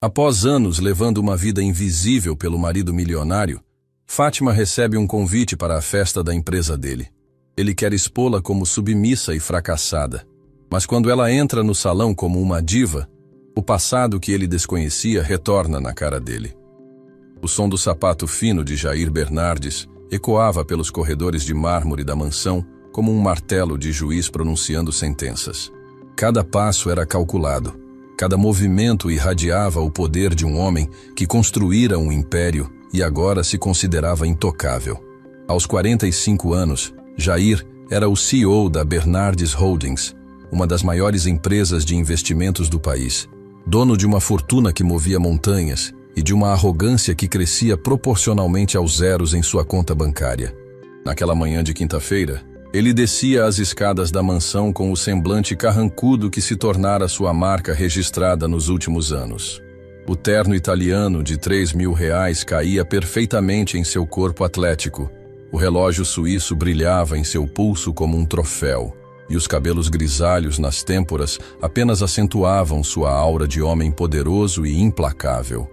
Após anos levando uma vida invisível pelo marido milionário, Fátima recebe um convite para a festa da empresa dele. Ele quer expô-la como submissa e fracassada. Mas quando ela entra no salão como uma diva, o passado que ele desconhecia retorna na cara dele. O som do sapato fino de Jair Bernardes ecoava pelos corredores de mármore da mansão como um martelo de juiz pronunciando sentenças. Cada passo era calculado. Cada movimento irradiava o poder de um homem que construíra um império e agora se considerava intocável. Aos 45 anos, Jair era o CEO da Bernardes Holdings, uma das maiores empresas de investimentos do país, dono de uma fortuna que movia montanhas e de uma arrogância que crescia proporcionalmente aos zeros em sua conta bancária. Naquela manhã de quinta-feira, ele descia as escadas da mansão com o semblante carrancudo que se tornara sua marca registrada nos últimos anos. O terno italiano de R$3.000 caía perfeitamente em seu corpo atlético. O relógio suíço brilhava em seu pulso como um troféu, e os cabelos grisalhos nas têmporas apenas acentuavam sua aura de homem poderoso e implacável.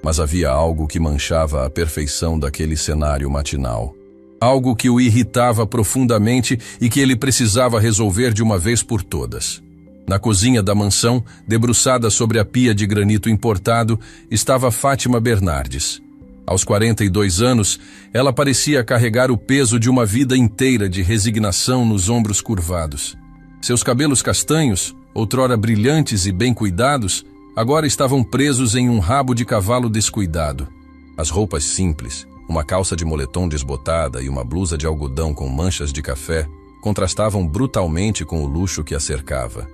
Mas havia algo que manchava a perfeição daquele cenário matinal. Algo que o irritava profundamente e que ele precisava resolver de uma vez por todas. Na cozinha da mansão, debruçada sobre a pia de granito importado, estava Fátima Bernardes. Aos 42 anos, ela parecia carregar o peso de uma vida inteira de resignação nos ombros curvados. Seus cabelos castanhos, outrora brilhantes e bem cuidados, agora estavam presos em um rabo de cavalo descuidado. As roupas simples, uma calça de moletom desbotada e uma blusa de algodão com manchas de café, contrastavam brutalmente com o luxo que a cercava.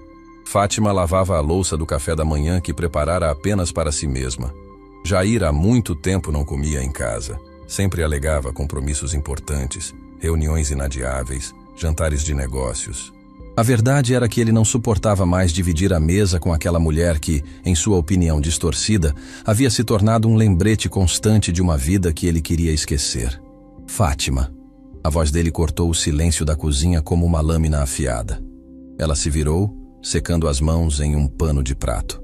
Fátima lavava a louça do café da manhã que preparara apenas para si mesma. Jair há muito tempo não comia em casa. Sempre alegava compromissos importantes, reuniões inadiáveis, jantares de negócios. A verdade era que ele não suportava mais dividir a mesa com aquela mulher que, em sua opinião distorcida, havia se tornado um lembrete constante de uma vida que ele queria esquecer. Fátima. A voz dele cortou o silêncio da cozinha como uma lâmina afiada. Ela se virou, secando as mãos em um pano de prato.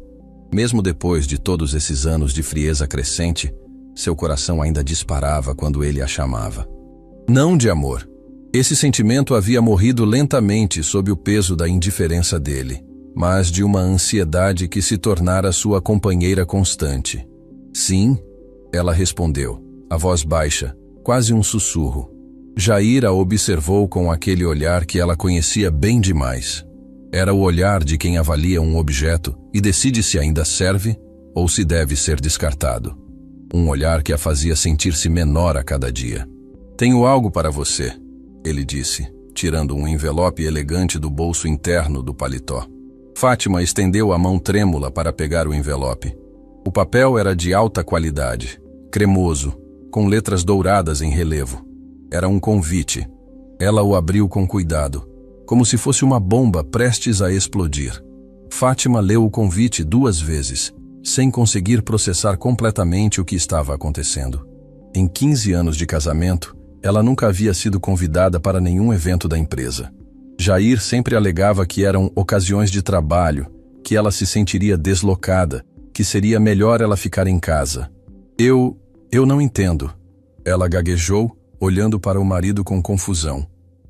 Mesmo depois de todos esses anos de frieza crescente, seu coração ainda disparava quando ele a chamava. Não de amor. Esse sentimento havia morrido lentamente sob o peso da indiferença dele, mas de uma ansiedade que se tornara sua companheira constante. Sim, ela respondeu, a voz baixa, quase um sussurro. Jair a observou com aquele olhar que ela conhecia bem demais. Era o olhar de quem avalia um objeto e decide se ainda serve ou se deve ser descartado. Um olhar que a fazia sentir-se menor a cada dia. Tenho algo para você, ele disse, tirando um envelope elegante do bolso interno do paletó. Fátima estendeu a mão trêmula para pegar o envelope. O papel era de alta qualidade, cremoso, com letras douradas em relevo. Era um convite. Ela o abriu com cuidado, como se fosse uma bomba prestes a explodir. Fátima leu o convite 2 vezes, sem conseguir processar completamente o que estava acontecendo. Em 15 anos de casamento, ela nunca havia sido convidada para nenhum evento da empresa. Jair sempre alegava que eram ocasiões de trabalho, que ela se sentiria deslocada, que seria melhor ela ficar em casa. Eu não entendo. Ela gaguejou, olhando para o marido com confusão.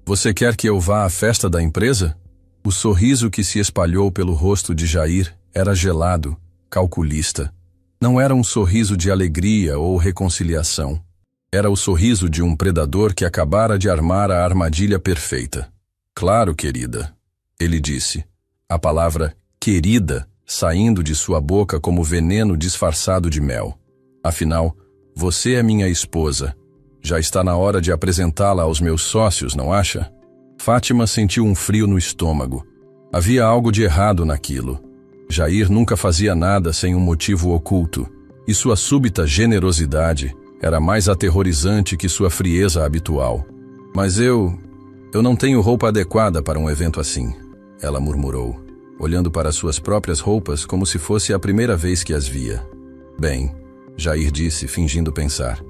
Você quer que eu vá à festa da empresa? O sorriso que se espalhou pelo rosto de Jair era gelado, calculista. Não era um sorriso de alegria ou reconciliação. Era o sorriso de um predador que acabara de armar a armadilha perfeita. Claro, querida, ele disse, a palavra querida saindo de sua boca como veneno disfarçado de mel. Afinal, você é minha esposa. Já está na hora de apresentá-la aos meus sócios, não acha? Fátima sentiu um frio no estômago. Havia algo de errado naquilo. Jair nunca fazia nada sem um motivo oculto, e sua súbita generosidade era mais aterrorizante que sua frieza habitual. Mas eu não tenho roupa adequada para um evento assim, ela murmurou, olhando para suas próprias roupas como se fosse a primeira vez que as via. Bem, Jair disse, fingindo pensar.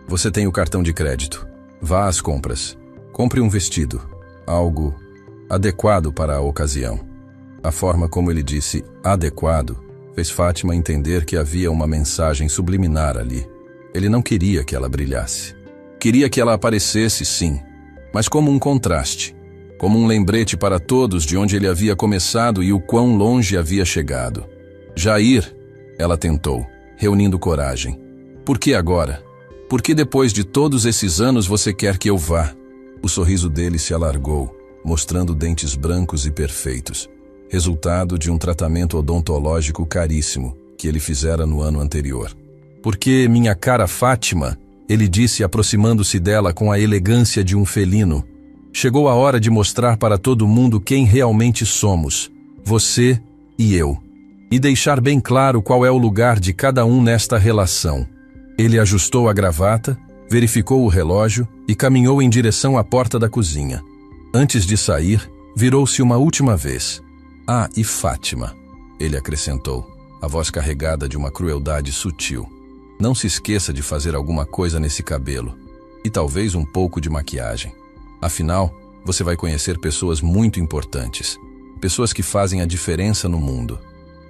Você tem o cartão de crédito. Vá às compras. Compre um vestido. Algo adequado para a ocasião. A forma como ele disse adequado fez Fátima entender que havia uma mensagem subliminar ali. Ele não queria que ela brilhasse. Queria que ela aparecesse, sim, mas como um contraste, como um lembrete para todos de onde ele havia começado e o quão longe havia chegado. Jair, ela tentou, reunindo coragem. Por que agora? Por que depois de todos esses anos você quer que eu vá? O sorriso dele se alargou, mostrando dentes brancos e perfeitos, resultado de um tratamento odontológico caríssimo que ele fizera no ano anterior. Porque, minha cara Fátima, ele disse aproximando-se dela com a elegância de um felino, chegou a hora de mostrar para todo mundo quem realmente somos, você e eu, e deixar bem claro qual é o lugar de cada um nesta relação. Ele ajustou a gravata, verificou o relógio e caminhou em direção à porta da cozinha. Antes de sair, virou-se uma última vez. Ah, e Fátima, ele acrescentou, a voz carregada de uma crueldade sutil. Não se esqueça de fazer alguma coisa nesse cabelo. E talvez um pouco de maquiagem. Afinal, você vai conhecer pessoas muito importantes. Pessoas que fazem a diferença no mundo.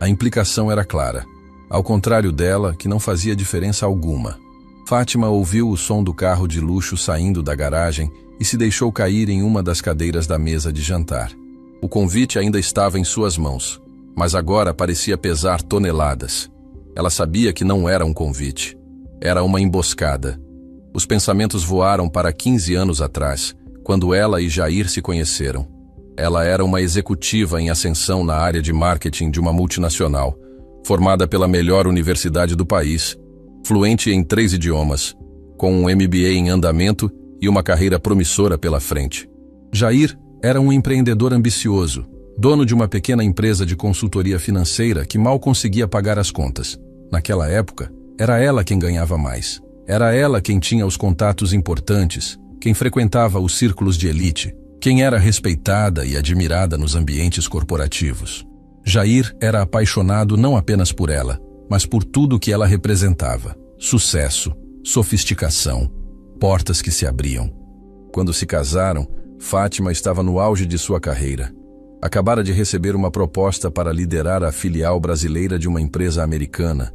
A implicação era clara. Ao contrário dela, que não fazia diferença alguma. Fátima ouviu o som do carro de luxo saindo da garagem e se deixou cair em uma das cadeiras da mesa de jantar. O convite ainda estava em suas mãos, mas agora parecia pesar toneladas. Ela sabia que não era um convite. Era uma emboscada. Os pensamentos voaram para 15 anos atrás, quando ela e Jair se conheceram. Ela era uma executiva em ascensão na área de marketing de uma multinacional, formada pela melhor universidade do país, fluente em 3 idiomas, com um MBA em andamento e uma carreira promissora pela frente. Jair era um empreendedor ambicioso, dono de uma pequena empresa de consultoria financeira que mal conseguia pagar as contas. Naquela época, era ela quem ganhava mais. Era ela quem tinha os contatos importantes, quem frequentava os círculos de elite, quem era respeitada e admirada nos ambientes corporativos. Jair era apaixonado não apenas por ela, mas por tudo que ela representava. Sucesso, sofisticação, portas que se abriam. Quando se casaram, Fátima estava no auge de sua carreira. Acabara de receber uma proposta para liderar a filial brasileira de uma empresa americana,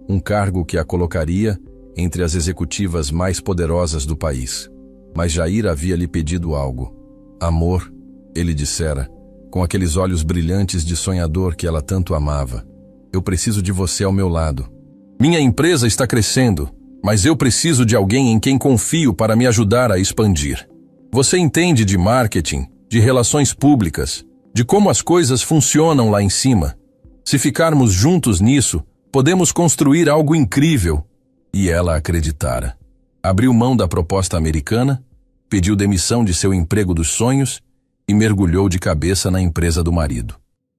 um cargo que a colocaria entre as executivas mais poderosas do país. Mas Jair havia lhe pedido algo. Amor, ele dissera, com aqueles olhos brilhantes de sonhador que ela tanto amava. Eu preciso de você ao meu lado. Minha empresa está crescendo, mas eu preciso de alguém em quem confio para me ajudar a expandir. Você entende de marketing, de relações públicas, de como as coisas funcionam lá em cima. Se ficarmos juntos nisso, podemos construir algo incrível. E ela acreditara. Abriu mão da proposta americana, pediu demissão de seu emprego dos sonhos e mergulhou de cabeça na empresa do marido.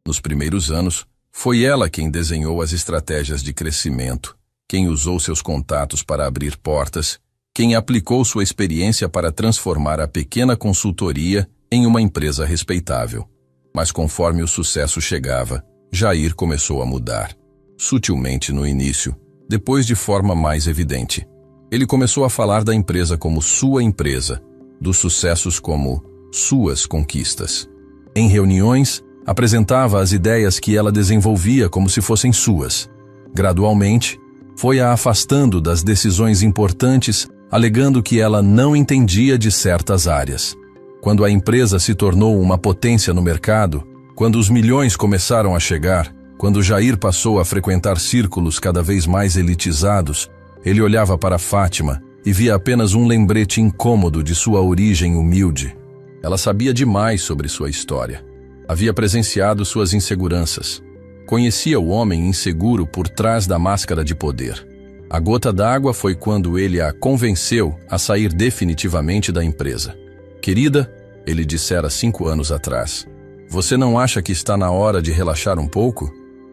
Nos primeiros anos, foi ela quem desenhou as estratégias de crescimento, quem usou seus contatos para abrir portas, quem aplicou sua experiência para transformar a pequena consultoria em uma empresa respeitável. Mas conforme o sucesso chegava, Jair começou a mudar. Sutilmente no início, depois de forma mais evidente. Ele começou a falar da empresa como sua empresa, dos sucessos como suas conquistas. Em reuniões, apresentava as ideias que ela desenvolvia como se fossem suas. Gradualmente, foi a afastando das decisões importantes, alegando que ela não entendia de certas áreas. Quando a empresa se tornou uma potência no mercado, quando os milhões começaram a chegar, quando Jair passou a frequentar círculos cada vez mais elitizados, ele olhava para Fátima e via apenas um lembrete incômodo de sua origem humilde. Ela sabia demais sobre sua história. Havia presenciado suas inseguranças. Conhecia o homem inseguro por trás da máscara de poder. A gota d'água foi quando ele a convenceu a sair definitivamente da empresa. Querida, ele dissera 5 anos atrás, você não acha que está na hora de relaxar um pouco?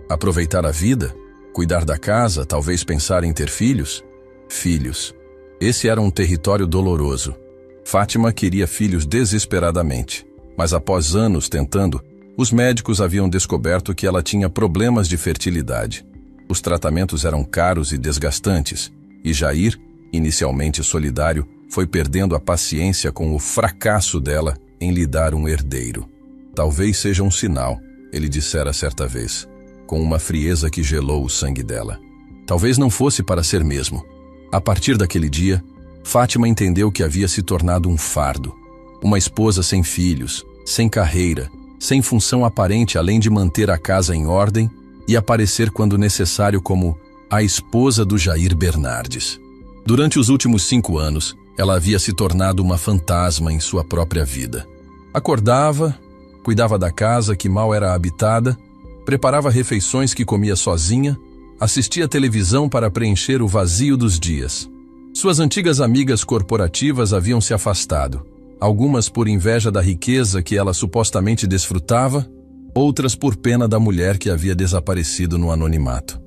Aproveitar a vida? Cuidar da casa, talvez pensar em ter filhos? Filhos. Esse era um território doloroso. Fátima queria filhos desesperadamente, mas após anos tentando, os médicos haviam descoberto que ela tinha problemas de fertilidade. Os tratamentos eram caros e desgastantes, e Jair, inicialmente solidário, foi perdendo a paciência com o fracasso dela em lhe dar um herdeiro. Talvez seja um sinal, ele dissera certa vez. com uma frieza que gelou o sangue dela. Talvez não fosse para ser mesmo. A partir daquele dia, Fátima entendeu que havia se tornado um fardo. Uma esposa sem filhos, sem carreira, sem função aparente além de manter a casa em ordem e aparecer quando necessário como a esposa do Jair Bernardes. Durante os últimos 5 anos, ela havia se tornado uma fantasma em sua própria vida. Acordava, cuidava da casa que mal era habitada, preparava refeições que comia sozinha, assistia televisão para preencher o vazio dos dias. Suas antigas amigas corporativas haviam se afastado, algumas por inveja da riqueza que ela supostamente desfrutava, outras por pena da mulher que havia desaparecido no anonimato.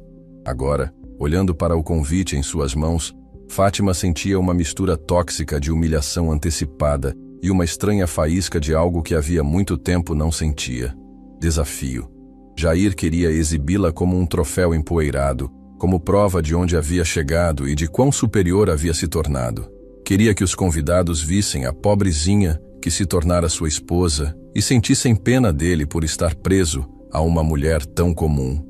Agora, olhando para o convite em suas mãos, Fátima sentia uma mistura tóxica de humilhação antecipada e uma estranha faísca de algo que havia muito tempo não sentia. Desafio. Jair queria exibi-la como um troféu empoeirado, como prova de onde havia chegado e de quão superior havia se tornado. Queria que os convidados vissem a pobrezinha que se tornara sua esposa e sentissem pena dele por estar preso a uma mulher tão comum.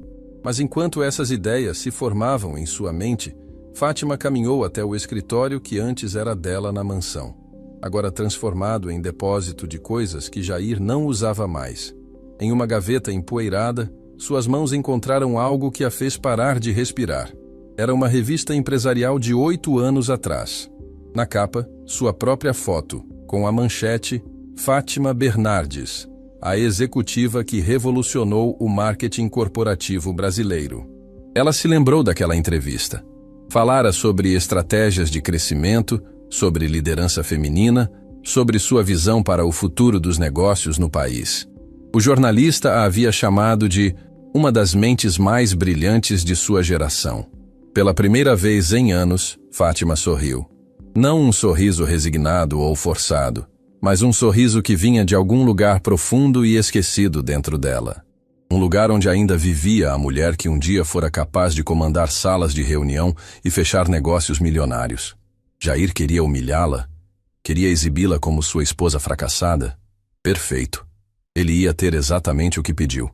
Mas enquanto essas ideias se formavam em sua mente, Fátima caminhou até o escritório que antes era dela na mansão, agora transformado em depósito de coisas que Jair não usava mais. Em uma gaveta empoeirada, suas mãos encontraram algo que a fez parar de respirar. Era uma revista empresarial de 8 anos atrás. Na capa, sua própria foto, com a manchete Fátima Bernardes, a executiva que revolucionou o marketing corporativo brasileiro. Ela se lembrou daquela entrevista. Falara sobre estratégias de crescimento, sobre liderança feminina, sobre sua visão para o futuro dos negócios no país. O jornalista a havia chamado de uma das mentes mais brilhantes de sua geração. Pela primeira vez em anos, Fátima sorriu. Não um sorriso resignado ou forçado, mas um sorriso que vinha de algum lugar profundo e esquecido dentro dela. Um lugar onde ainda vivia a mulher que um dia fora capaz de comandar salas de reunião e fechar negócios milionários. Jair queria humilhá-la? Queria exibi-la como sua esposa fracassada? Perfeito. Ele ia ter exatamente o que pediu,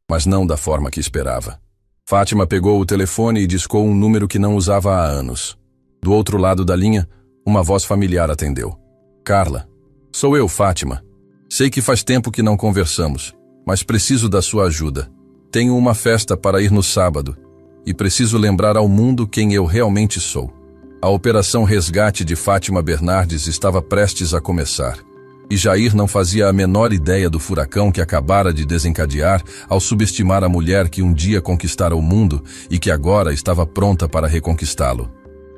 mas não da forma que esperava. Fátima pegou o telefone e discou um número que não usava há anos. Do outro lado da linha, uma voz familiar atendeu. Carla. Sou eu, Fátima. Sei que faz tempo que não conversamos, mas preciso da sua ajuda. Tenho uma festa para ir no sábado e preciso lembrar ao mundo quem eu realmente sou. A operação resgate de Fátima Bernardes estava prestes a começar. E Jair não fazia a menor ideia do furacão que acabara de desencadear ao subestimar a mulher que um dia conquistara o mundo e que agora estava pronta para reconquistá-lo.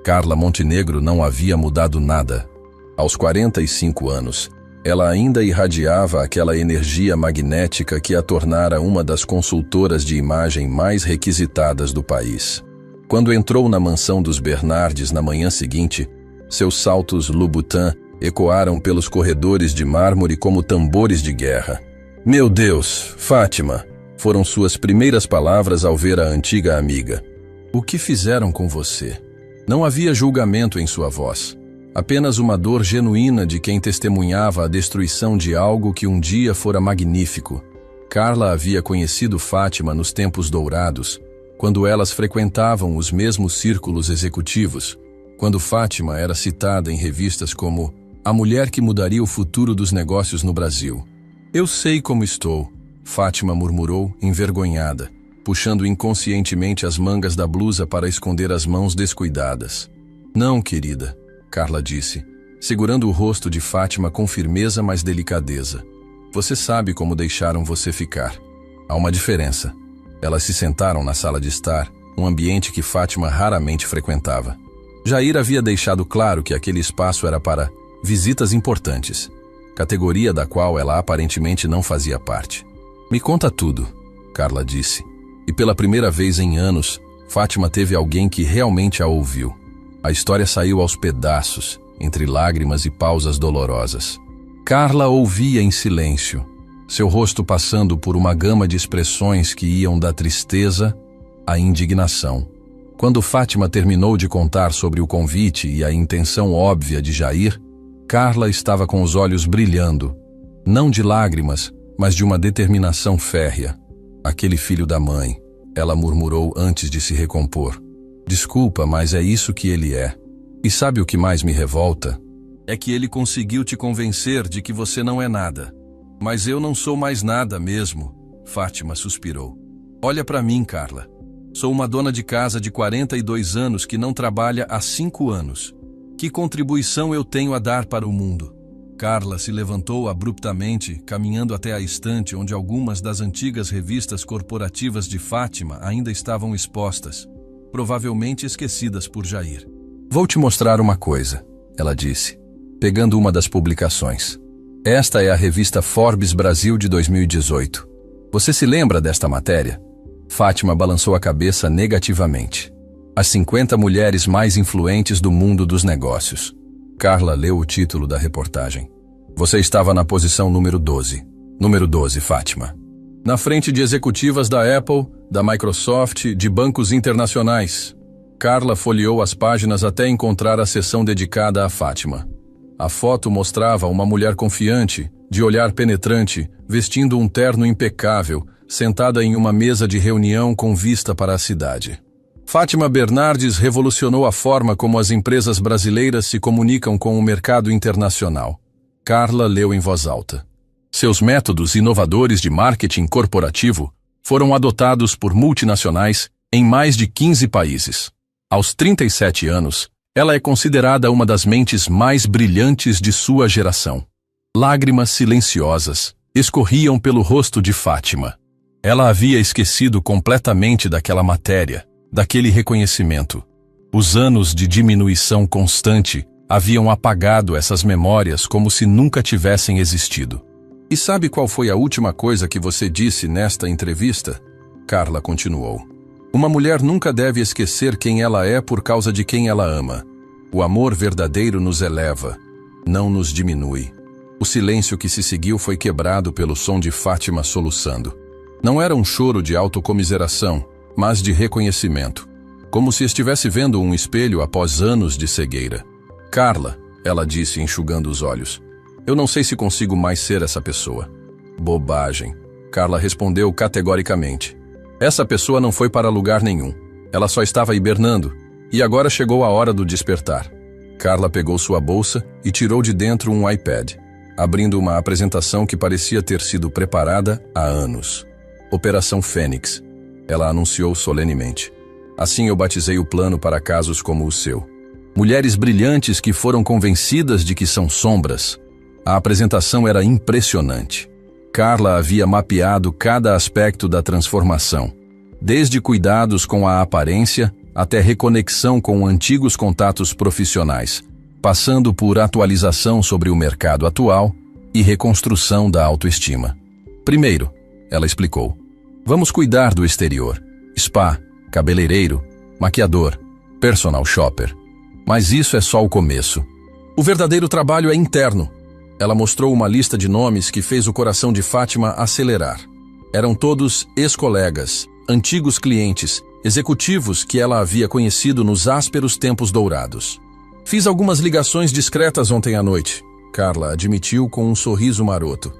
Carla Montenegro não havia mudado nada. Aos 45 anos, ela ainda irradiava aquela energia magnética que a tornara uma das consultoras de imagem mais requisitadas do país. Quando entrou na mansão dos Bernardes na manhã seguinte, seus saltos Louboutin ecoaram pelos corredores de mármore como tambores de guerra. Meu Deus, Fátima, foram suas primeiras palavras ao ver a antiga amiga. O que fizeram com você? Não havia julgamento em sua voz, apenas uma dor genuína de quem testemunhava a destruição de algo que um dia fora magnífico. Carla havia conhecido Fátima nos tempos dourados, quando elas frequentavam os mesmos círculos executivos, quando Fátima era citada em revistas como a mulher que mudaria o futuro dos negócios no Brasil. Eu sei como estou, Fátima murmurou, envergonhada, puxando inconscientemente as mangas da blusa para esconder as mãos descuidadas. Não, querida, Carla disse, segurando o rosto de Fátima com firmeza mas delicadeza. Você sabe como deixaram você ficar. Há uma diferença. Elas se sentaram na sala de estar, um ambiente que Fátima raramente frequentava. Jair havia deixado claro que aquele espaço era para visitas importantes, categoria da qual ela aparentemente não fazia parte. Me conta tudo, Carla disse, e pela primeira vez em anos, Fátima teve alguém que realmente a ouviu. A história saiu aos pedaços, entre lágrimas e pausas dolorosas. Carla ouvia em silêncio, seu rosto passando por uma gama de expressões que iam da tristeza à indignação. Quando Fátima terminou de contar sobre o convite e a intenção óbvia de Jair, Carla estava com os olhos brilhando, não de lágrimas, mas de uma determinação férrea. Aquele filho da mãe, Ela murmurou antes de se recompor. Desculpa, mas é isso que ele é. E sabe o que mais me revolta? É que ele conseguiu te convencer de que você não é nada. Mas eu não sou mais nada mesmo, Fátima suspirou. Olha pra mim, Carla. Sou uma dona de casa de 42 anos que não trabalha há 5 anos. Que contribuição eu tenho a dar para o mundo? Carla se levantou abruptamente, caminhando até a estante onde algumas das antigas revistas corporativas de Fátima ainda estavam expostas, provavelmente esquecidas por Jair. Vou te mostrar uma coisa, ela disse, pegando uma das publicações. Esta é a revista Forbes Brasil de 2018. Você se lembra desta matéria? Fátima balançou a cabeça negativamente. As 50 mulheres mais influentes do mundo dos negócios. Carla leu o título da reportagem. Você estava na posição número 12. Número 12, Fátima. Na frente de executivas da Apple, da Microsoft, de bancos internacionais. Carla folheou as páginas até encontrar a seção dedicada a Fátima. A foto mostrava uma mulher confiante, de olhar penetrante, vestindo um terno impecável, sentada em uma mesa de reunião com vista para a cidade. Fátima Bernardes revolucionou a forma como as empresas brasileiras se comunicam com o mercado internacional. Carla leu em voz alta. Seus métodos inovadores de marketing corporativo foram adotados por multinacionais em mais de 15 países. Aos 37 anos, ela é considerada uma das mentes mais brilhantes de sua geração. Lágrimas silenciosas escorriam pelo rosto de Fátima. Ela havia esquecido completamente daquela matéria, daquele reconhecimento. Os anos de diminuição constante haviam apagado essas memórias como se nunca tivessem existido. E sabe qual foi a última coisa que você disse nesta entrevista? Carla continuou. Uma mulher nunca deve esquecer quem ela é por causa de quem ela ama. O amor verdadeiro nos eleva, não nos diminui. O silêncio que se seguiu foi quebrado pelo som de Fátima soluçando. Não era um choro de autocomiseração, mas de reconhecimento, como se estivesse vendo um espelho após anos de cegueira. Carla, ela disse enxugando os olhos, eu não sei se consigo mais ser essa pessoa. Bobagem, Carla respondeu categoricamente. Essa pessoa não foi para lugar nenhum. Ela só estava hibernando, e agora chegou a hora do despertar. Carla pegou sua bolsa e tirou de dentro um iPad, abrindo uma apresentação que parecia ter sido preparada há anos. Operação Fênix. Ela anunciou solenemente. Assim eu batizei o plano para casos como o seu. Mulheres brilhantes que foram convencidas de que são sombras. A apresentação era impressionante. Carla havia mapeado cada aspecto da transformação, desde cuidados com a aparência até reconexão com antigos contatos profissionais, passando por atualização sobre o mercado atual e reconstrução da autoestima. Primeiro, ela explicou, vamos cuidar do exterior. Spa, cabeleireiro, maquiador, personal shopper. Mas isso é só o começo. O verdadeiro trabalho é interno. Ela mostrou uma lista de nomes que fez o coração de Fátima acelerar. Eram todos ex-colegas, antigos clientes, executivos que ela havia conhecido nos ásperos tempos dourados. Fiz algumas ligações discretas ontem à noite, Carla admitiu com um sorriso maroto.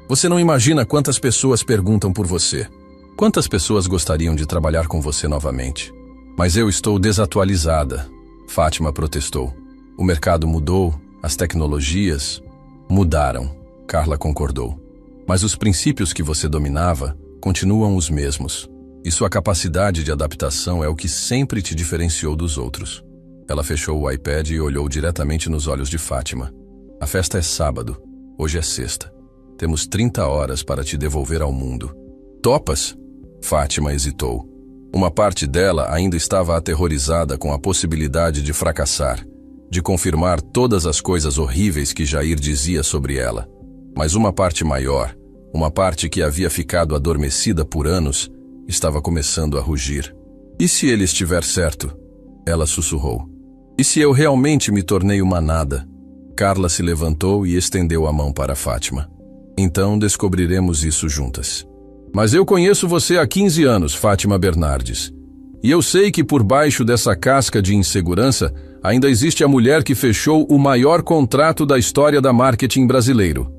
Você não imagina quantas pessoas perguntam por você. Quantas pessoas gostariam de trabalhar com você novamente? Mas eu estou desatualizada, Fátima protestou. O mercado mudou, as tecnologias mudaram, Carla concordou. Mas os princípios que você dominava continuam os mesmos. E sua capacidade de adaptação é o que sempre te diferenciou dos outros. Ela fechou o iPad e olhou diretamente nos olhos de Fátima. A festa é sábado, hoje é sexta. Temos 30 horas para te devolver ao mundo. Topas? Fátima hesitou. Uma parte dela ainda estava aterrorizada com a possibilidade de fracassar, de confirmar todas as coisas horríveis que Jair dizia sobre ela. Mas uma parte maior, uma parte que havia ficado adormecida por anos, estava começando a rugir. E se ele estiver certo? Ela sussurrou. E se eu realmente me tornei uma nada? Carla se levantou e estendeu a mão para Fátima. Então descobriremos isso juntas. Mas eu conheço você há 15 anos, Fátima Bernardes. E eu sei que por baixo dessa casca de insegurança ainda existe a mulher que fechou o maior contrato da história da marketing brasileiro.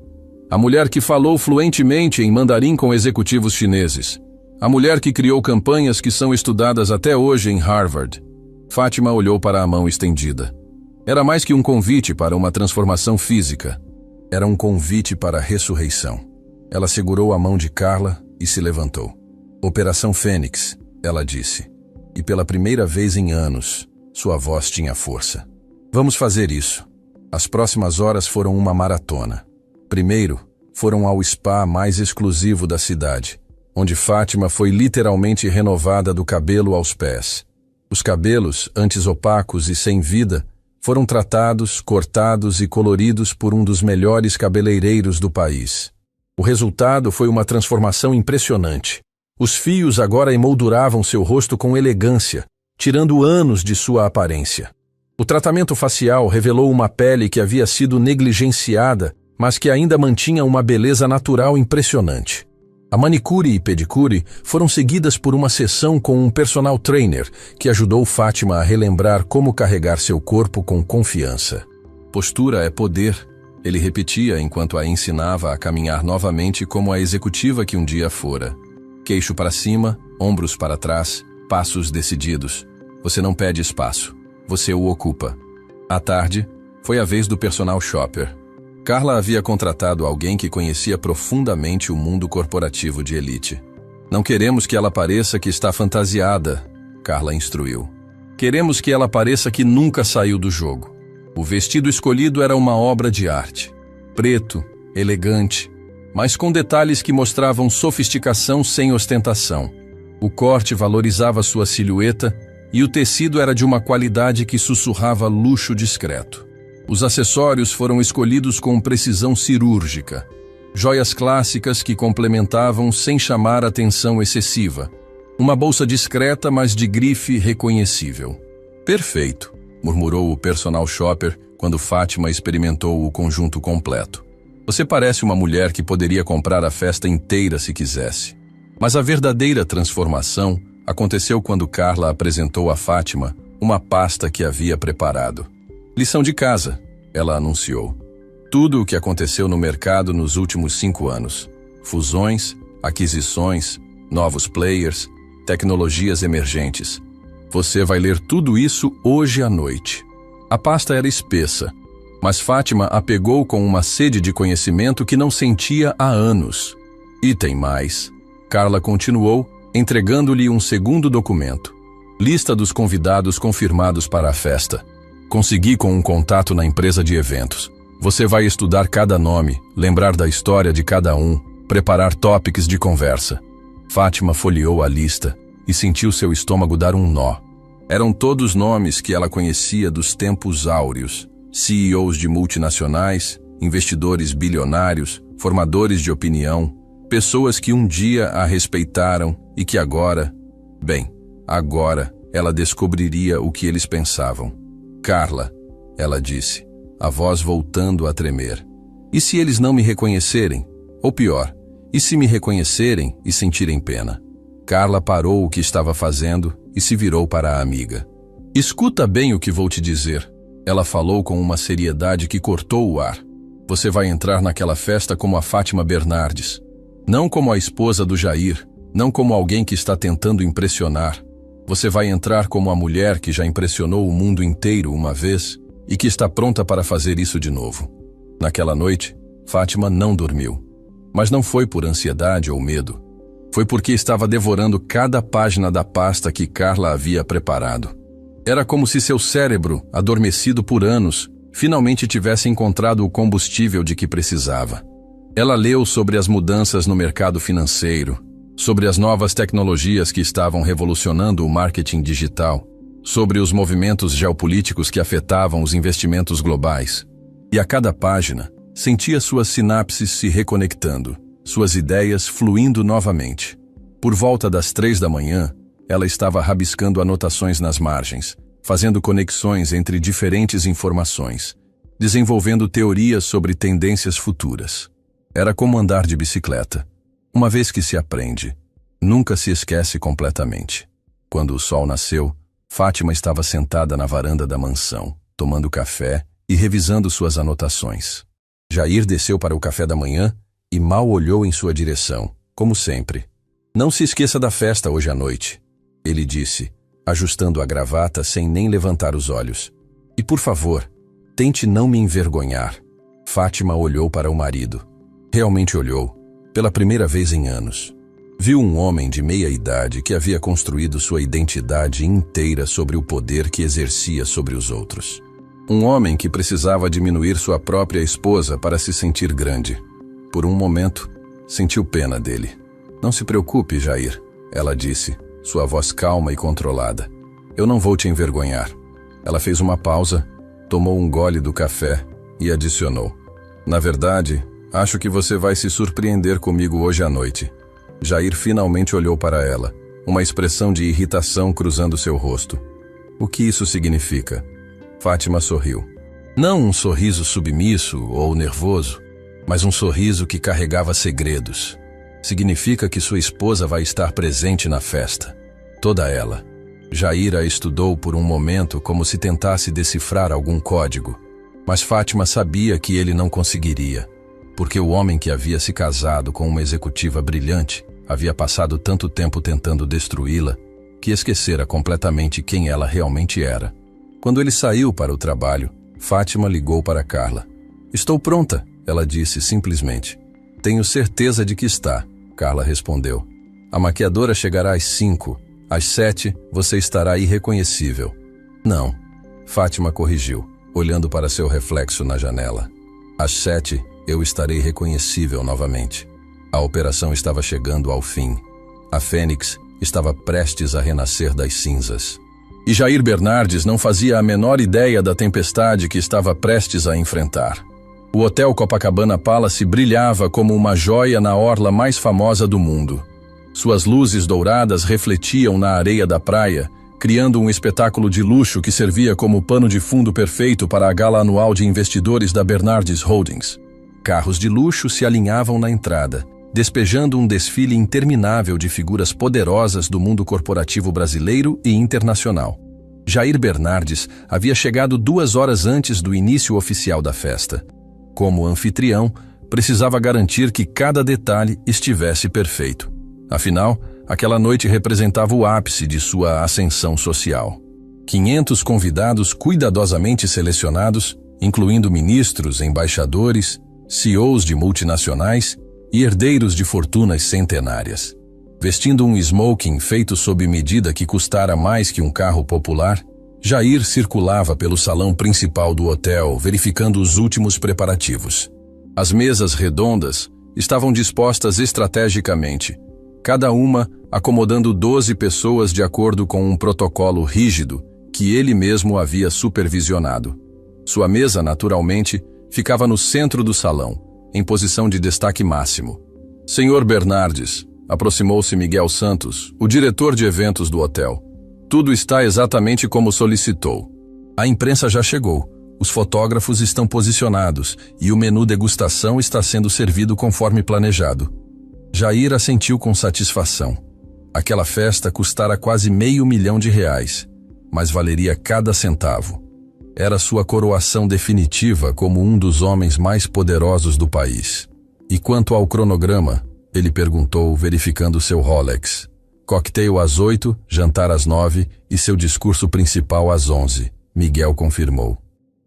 A mulher que falou fluentemente em mandarim com executivos chineses. A mulher que criou campanhas que são estudadas até hoje em Harvard. Fátima olhou para a mão estendida. Era mais que um convite para uma transformação física. Era um convite para a ressurreição. Ela segurou a mão de Carla e se levantou. Operação Fênix, ela disse. E pela primeira vez em anos, sua voz tinha força. Vamos fazer isso. As próximas horas foram uma maratona. Primeiro, foram ao spa mais exclusivo da cidade, onde Fátima foi literalmente renovada do cabelo aos pés. Os cabelos, antes opacos e sem vida, foram tratados, cortados e coloridos por um dos melhores cabeleireiros do país. O resultado foi uma transformação impressionante. Os fios agora emolduravam seu rosto com elegância, tirando anos de sua aparência. O tratamento facial revelou uma pele que havia sido negligenciada, mas que ainda mantinha uma beleza natural impressionante. A manicure e pedicure foram seguidas por uma sessão com um personal trainer que ajudou Fátima a relembrar como carregar seu corpo com confiança. Postura é poder, ele repetia enquanto a ensinava a caminhar novamente como a executiva que um dia fora. Queixo para cima, ombros para trás, passos decididos. Você não pede espaço, você o ocupa. À tarde, foi a vez do personal shopper. Carla havia contratado alguém que conhecia profundamente o mundo corporativo de elite. Não queremos que ela pareça que está fantasiada, Carla instruiu. Queremos que ela pareça que nunca saiu do jogo. O vestido escolhido era uma obra de arte. Preto, elegante, mas com detalhes que mostravam sofisticação sem ostentação. O corte valorizava sua silhueta e o tecido era de uma qualidade que sussurrava luxo discreto. Os acessórios foram escolhidos com precisão cirúrgica. Joias clássicas que complementavam sem chamar atenção excessiva. Uma bolsa discreta, mas de grife reconhecível. Perfeito, murmurou o personal shopper quando Fátima experimentou o conjunto completo. Você parece uma mulher que poderia comprar a festa inteira se quisesse. Mas a verdadeira transformação aconteceu quando Carla apresentou a Fátima uma pasta que havia preparado. Lição de casa, ela anunciou. Tudo o que aconteceu no mercado nos últimos 5 anos. Fusões, aquisições, novos players, tecnologias emergentes. Você vai ler tudo isso hoje à noite. A pasta era espessa, mas Fátima a pegou com uma sede de conhecimento que não sentia há anos. E tem mais. Carla continuou, entregando-lhe um segundo documento. Lista dos convidados confirmados para a festa. Consegui com um contato na empresa de eventos. Você vai estudar cada nome, lembrar da história de cada um, preparar tópicos de conversa. Fátima folheou a lista e sentiu seu estômago dar um nó. Eram todos nomes que ela conhecia dos tempos áureos. CEOs de multinacionais, investidores bilionários, formadores de opinião, pessoas que um dia a respeitaram e que agora ela descobriria o que eles pensavam. Carla, ela disse, a voz voltando a tremer. E se eles não me reconhecerem? Ou pior, e se me reconhecerem e sentirem pena? Carla parou o que estava fazendo e se virou para a amiga. Escuta bem o que vou te dizer. Ela falou com uma seriedade que cortou o ar. Você vai entrar naquela festa como a Fátima Bernardes. Não como a esposa do Jair, não como alguém que está tentando impressionar. Você vai entrar como a mulher que já impressionou o mundo inteiro uma vez e que está pronta para fazer isso de novo. Naquela noite, Fátima não dormiu. Mas não foi por ansiedade ou medo. Foi porque estava devorando cada página da pasta que Carla havia preparado. Era como se seu cérebro, adormecido por anos, finalmente tivesse encontrado o combustível de que precisava. Ela leu sobre as mudanças no mercado financeiro, sobre as novas tecnologias que estavam revolucionando o marketing digital, sobre os movimentos geopolíticos que afetavam os investimentos globais. E a cada página, sentia suas sinapses se reconectando, suas ideias fluindo novamente. Por volta das 3 da manhã, ela estava rabiscando anotações nas margens, fazendo conexões entre diferentes informações, desenvolvendo teorias sobre tendências futuras. Era como andar de bicicleta. Uma vez que se aprende, nunca se esquece completamente. Quando o sol nasceu, Fátima estava sentada na varanda da mansão, tomando café e revisando suas anotações. Jair desceu para o café da manhã e mal olhou em sua direção, como sempre. Não se esqueça da festa hoje à noite, ele disse, ajustando a gravata sem nem levantar os olhos. E por favor, tente não me envergonhar. Fátima olhou para o marido. Realmente olhou, pela primeira vez em anos. Viu um homem de meia idade que havia construído sua identidade inteira sobre o poder que exercia sobre os outros. Um homem que precisava diminuir sua própria esposa para se sentir grande. Por um momento, sentiu pena dele. Não se preocupe, Jair, ela disse, sua voz calma e controlada. Eu não vou te envergonhar. Ela fez uma pausa, tomou um gole do café e adicionou. Na verdade, acho que você vai se surpreender comigo hoje à noite. Jair finalmente olhou para ela, uma expressão de irritação cruzando seu rosto. O que isso significa? Fátima sorriu. Não um sorriso submisso ou nervoso, mas um sorriso que carregava segredos. Significa que sua esposa vai estar presente na festa. Toda ela. Jair a estudou por um momento como se tentasse decifrar algum código. Mas Fátima sabia que ele não conseguiria, porque o homem que havia se casado com uma executiva brilhante havia passado tanto tempo tentando destruí-la que esquecera completamente quem ela realmente era. Quando ele saiu para o trabalho, Fátima ligou para Carla. Estou pronta, ela disse simplesmente. Tenho certeza de que está, Carla respondeu. A maquiadora chegará às 5. Às 7, você estará irreconhecível. Não, Fátima corrigiu, olhando para seu reflexo na janela. Às 7, eu estarei reconhecível novamente. A operação estava chegando ao fim. A Fênix estava prestes a renascer das cinzas. E Jair Bernardes não fazia a menor ideia da tempestade que estava prestes a enfrentar. O Hotel Copacabana Palace brilhava como uma joia na orla mais famosa do mundo. Suas luzes douradas refletiam na areia da praia, criando um espetáculo de luxo que servia como pano de fundo perfeito para a gala anual de investidores da Bernardes Holdings. Carros de luxo se alinhavam na entrada, despejando um desfile interminável de figuras poderosas do mundo corporativo brasileiro e internacional. Jair Bernardes havia chegado 2 horas antes do início oficial da festa. Como anfitrião, precisava garantir que cada detalhe estivesse perfeito. Afinal, aquela noite representava o ápice de sua ascensão social. 500 convidados cuidadosamente selecionados, incluindo ministros, embaixadores, CEOs de multinacionais e herdeiros de fortunas centenárias. Vestindo um smoking feito sob medida que custara mais que um carro popular, Jair circulava pelo salão principal do hotel, verificando os últimos preparativos. As mesas redondas estavam dispostas estrategicamente, cada uma acomodando 12 pessoas de acordo com um protocolo rígido que ele mesmo havia supervisionado. Sua mesa, naturalmente, ficava no centro do salão, em posição de destaque máximo. Senhor Bernardes, aproximou-se Miguel Santos, o diretor de eventos do hotel. Tudo está exatamente como solicitou. A imprensa já chegou, os fotógrafos estão posicionados e o menu degustação está sendo servido conforme planejado. Jair assentiu com satisfação. Aquela festa custara quase R$500 mil, mas valeria cada centavo. Era sua coroação definitiva como um dos homens mais poderosos do país. E quanto ao cronograma, ele perguntou, verificando seu Rolex. Cocktail às 8, jantar às 9 e seu discurso principal às 11. Miguel confirmou.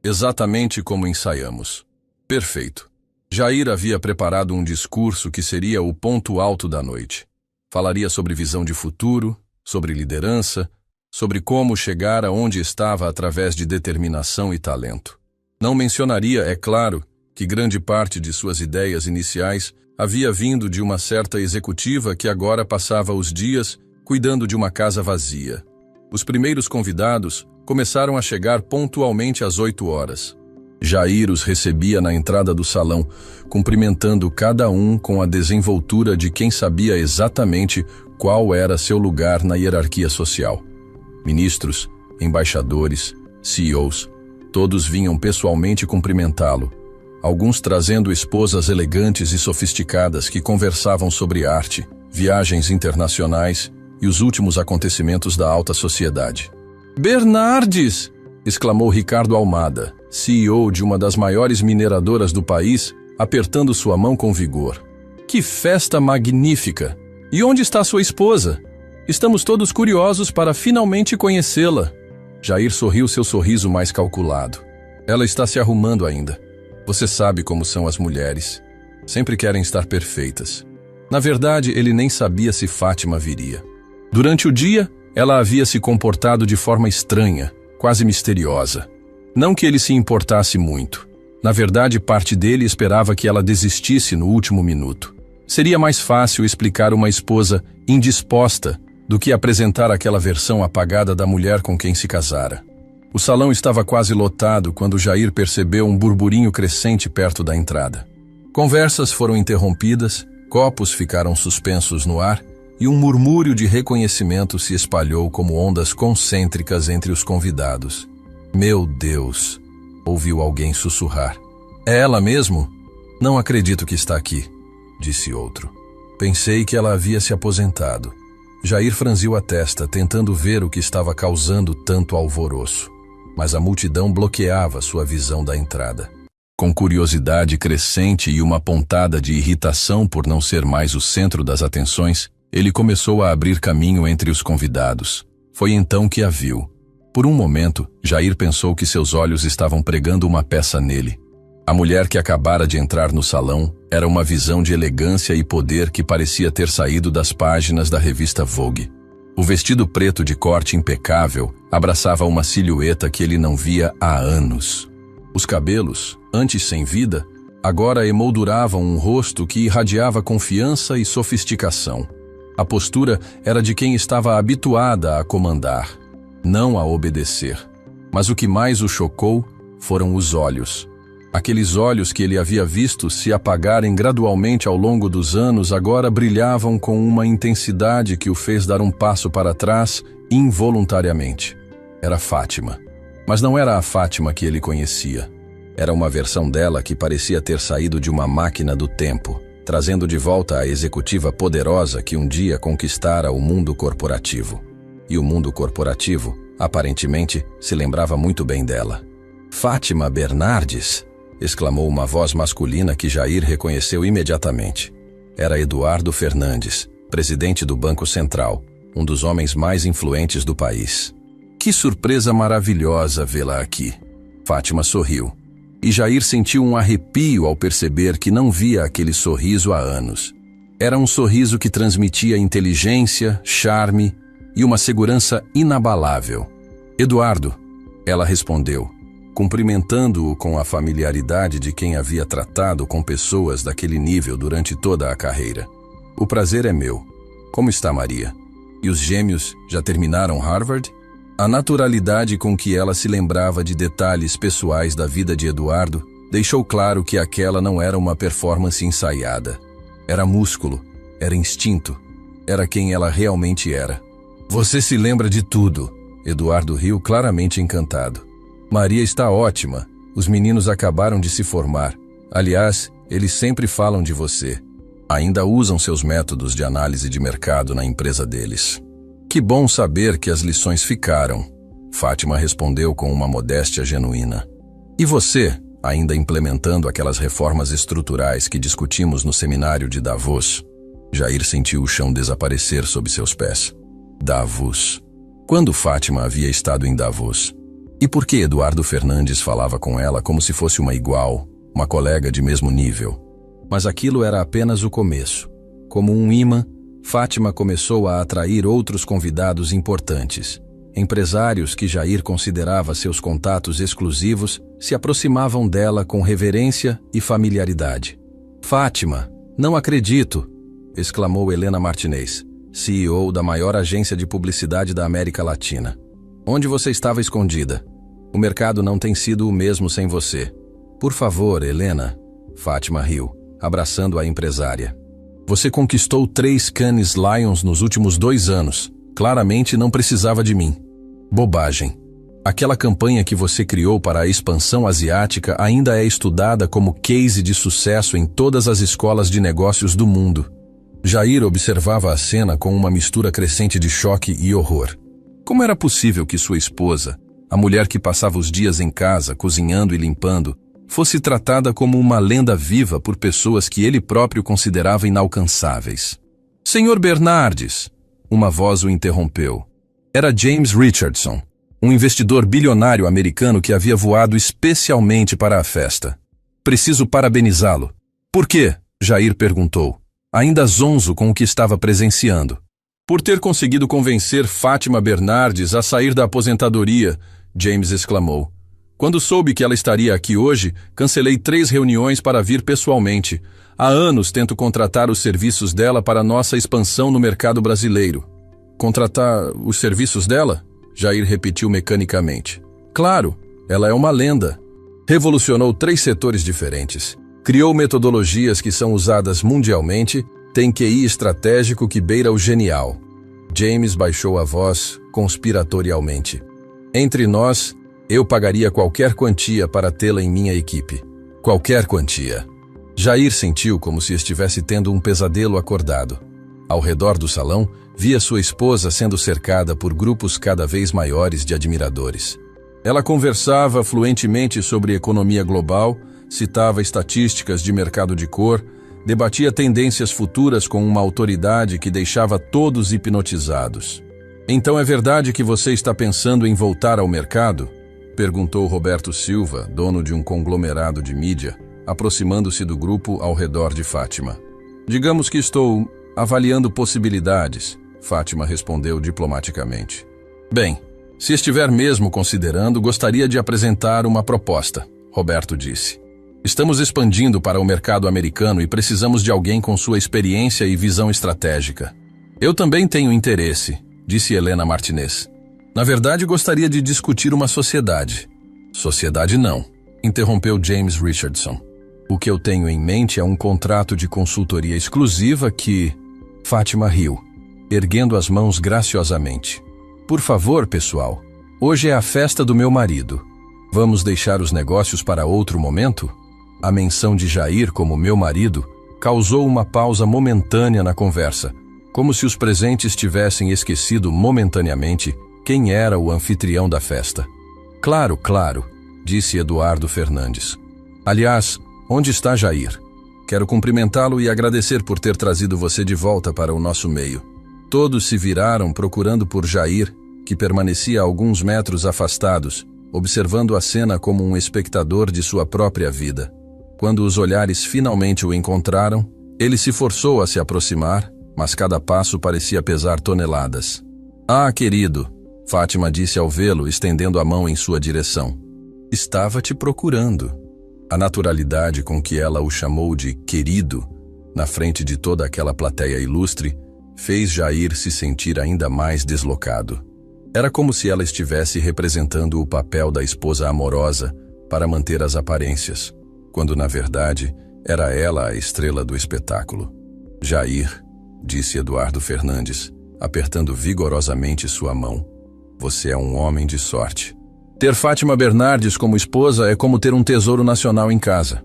Exatamente como ensaiamos. Perfeito. Jair havia preparado um discurso que seria o ponto alto da noite. Falaria sobre visão de futuro, sobre liderança, sobre como chegar aonde estava através de determinação e talento. Não mencionaria, é claro, que grande parte de suas ideias iniciais havia vindo de uma certa executiva que agora passava os dias cuidando de uma casa vazia. Os primeiros convidados começaram a chegar pontualmente às 8 horas. Jair os recebia na entrada do salão, cumprimentando cada um com a desenvoltura de quem sabia exatamente qual era seu lugar na hierarquia social. Ministros, embaixadores, CEOs, todos vinham pessoalmente cumprimentá-lo, alguns trazendo esposas elegantes e sofisticadas que conversavam sobre arte, viagens internacionais e os últimos acontecimentos da alta sociedade. Bernardes! Exclamou Ricardo Almada, CEO de uma das maiores mineradoras do país, apertando sua mão com vigor. Que festa magnífica! E onde está sua esposa? Estamos todos curiosos para finalmente conhecê-la. Jair sorriu seu sorriso mais calculado. Ela está se arrumando ainda. Você sabe como são as mulheres. Sempre querem estar perfeitas. Na verdade, ele nem sabia se Fátima viria. Durante o dia, ela havia se comportado de forma estranha, quase misteriosa. Não que ele se importasse muito. Na verdade, parte dele esperava que ela desistisse no último minuto. Seria mais fácil explicar uma esposa indisposta do que apresentar aquela versão apagada da mulher com quem se casara. O salão estava quase lotado quando Jair percebeu um burburinho crescente perto da entrada. Conversas foram interrompidas, copos ficaram suspensos no ar e um murmúrio de reconhecimento se espalhou como ondas concêntricas entre os convidados. Meu Deus! Ouviu alguém sussurrar. É ela mesmo? Não acredito que está aqui, disse outro. Pensei que ela havia se aposentado. Jair franziu a testa, tentando ver o que estava causando tanto alvoroço. Mas a multidão bloqueava sua visão da entrada. Com curiosidade crescente e uma pontada de irritação por não ser mais o centro das atenções, ele começou a abrir caminho entre os convidados. Foi então que a viu. Por um momento, Jair pensou que seus olhos estavam pregando uma peça nele. A mulher que acabara de entrar no salão era uma visão de elegância e poder que parecia ter saído das páginas da revista Vogue. O vestido preto de corte impecável abraçava uma silhueta que ele não via há anos. Os cabelos, antes sem vida, agora emolduravam um rosto que irradiava confiança e sofisticação. A postura era de quem estava habituada a comandar, não a obedecer. Mas o que mais o chocou foram os olhos. Aqueles olhos que ele havia visto se apagarem gradualmente ao longo dos anos agora brilhavam com uma intensidade que o fez dar um passo para trás involuntariamente. Era Fátima. Mas não era a Fátima que ele conhecia. Era uma versão dela que parecia ter saído de uma máquina do tempo, trazendo de volta a executiva poderosa que um dia conquistara o mundo corporativo. E o mundo corporativo, aparentemente, se lembrava muito bem dela. Fátima Bernardes! Exclamou uma voz masculina que Jair reconheceu imediatamente. Era Eduardo Fernandes, presidente do Banco Central, um dos homens mais influentes do país. Que surpresa maravilhosa vê-la aqui. Fátima sorriu. E Jair sentiu um arrepio ao perceber que não via aquele sorriso há anos. Era um sorriso que transmitia inteligência, charme e uma segurança inabalável. Eduardo, ela respondeu, cumprimentando-o com a familiaridade de quem havia tratado com pessoas daquele nível durante toda a carreira. O prazer é meu. Como está Maria? E os gêmeos já terminaram Harvard? A naturalidade com que ela se lembrava de detalhes pessoais da vida de Eduardo deixou claro que aquela não era uma performance ensaiada. Era músculo, era instinto, era quem ela realmente era. Você se lembra de tudo. Eduardo riu claramente encantado. Maria está ótima. Os meninos acabaram de se formar. Aliás, eles sempre falam de você. Ainda usam seus métodos de análise de mercado na empresa deles. Que bom saber que as lições ficaram. Fátima respondeu com uma modéstia genuína. E você, ainda implementando aquelas reformas estruturais que discutimos no seminário de Davos? Jair sentiu o chão desaparecer sob seus pés. Davos. Quando Fátima havia estado em Davos? E por que Eduardo Fernandes falava com ela como se fosse uma igual, uma colega de mesmo nível? Mas aquilo era apenas o começo. Como um imã, Fátima começou a atrair outros convidados importantes. Empresários que Jair considerava seus contatos exclusivos se aproximavam dela com reverência e familiaridade. Fátima, não acredito! Exclamou Helena Martinez, CEO da maior agência de publicidade da América Latina. Onde você estava escondida? O mercado não tem sido o mesmo sem você. Por favor, Helena. Fátima riu, abraçando a empresária. Você conquistou 3 Cannes Lions nos últimos 2 anos. Claramente não precisava de mim. Bobagem. Aquela campanha que você criou para a expansão asiática ainda é estudada como case de sucesso em todas as escolas de negócios do mundo. Jair observava a cena com uma mistura crescente de choque e horror. Como era possível que sua esposa, a mulher que passava os dias em casa, cozinhando e limpando, fosse tratada como uma lenda viva por pessoas que ele próprio considerava inalcançáveis? Senhor Bernardes, uma voz o interrompeu. Era James Richardson, um investidor bilionário americano que havia voado especialmente para a festa. Preciso parabenizá-lo. Por quê? Jair perguntou, ainda zonzo com o que estava presenciando. Por ter conseguido convencer Fátima Bernardes a sair da aposentadoria, James exclamou. Quando soube que ela estaria aqui hoje, cancelei 3 reuniões para vir pessoalmente. Há anos tento contratar os serviços dela para nossa expansão no mercado brasileiro. Contratar os serviços dela? Jair repetiu mecanicamente. Claro, ela é uma lenda. Revolucionou 3 setores diferentes. Criou metodologias que são usadas mundialmente, tem QI estratégico que beira o genial. James baixou a voz conspiratorialmente. Entre nós, eu pagaria qualquer quantia para tê-la em minha equipe. Qualquer quantia. Jair sentiu como se estivesse tendo um pesadelo acordado. Ao redor do salão, via sua esposa sendo cercada por grupos cada vez maiores de admiradores. Ela conversava fluentemente sobre economia global, citava estatísticas de mercado de cor, debatia tendências futuras com uma autoridade que deixava todos hipnotizados. Então é verdade que você está pensando em voltar ao mercado? Perguntou Roberto Silva, dono de um conglomerado de mídia, aproximando-se do grupo ao redor de Fátima. Digamos que estou avaliando possibilidades, Fátima respondeu diplomaticamente. Bem, se estiver mesmo considerando, gostaria de apresentar uma proposta, Roberto disse. Estamos expandindo para o mercado americano e precisamos de alguém com sua experiência e visão estratégica. Eu também tenho interesse, disse Helena Martinez. Na verdade, gostaria de discutir uma sociedade. Sociedade não, interrompeu James Richardson. O que eu tenho em mente é um contrato de consultoria exclusiva que... Fátima riu, erguendo as mãos graciosamente. Por favor, pessoal, hoje é a festa do meu marido. Vamos deixar os negócios para outro momento? A menção de Jair como meu marido causou uma pausa momentânea na conversa, como se os presentes tivessem esquecido momentaneamente quem era o anfitrião da festa. Claro, claro, disse Eduardo Fernandes. Aliás, onde está Jair? Quero cumprimentá-lo e agradecer por ter trazido você de volta para o nosso meio. Todos se viraram procurando por Jair, que permanecia a alguns metros afastados, observando a cena como um espectador de sua própria vida. Quando os olhares finalmente o encontraram, ele se forçou a se aproximar, mas cada passo parecia pesar toneladas. Ah, querido, Fátima disse ao vê-lo, estendendo a mão em sua direção. Estava te procurando. A naturalidade com que ela o chamou de querido, na frente de toda aquela plateia ilustre, fez Jair se sentir ainda mais deslocado. Era como se ela estivesse representando o papel da esposa amorosa para manter as aparências, quando na verdade era ela a estrela do espetáculo. Jair, disse Eduardo Fernandes, apertando vigorosamente sua mão. Você é um homem de sorte. Ter Fátima Bernardes como esposa é como ter um tesouro nacional em casa.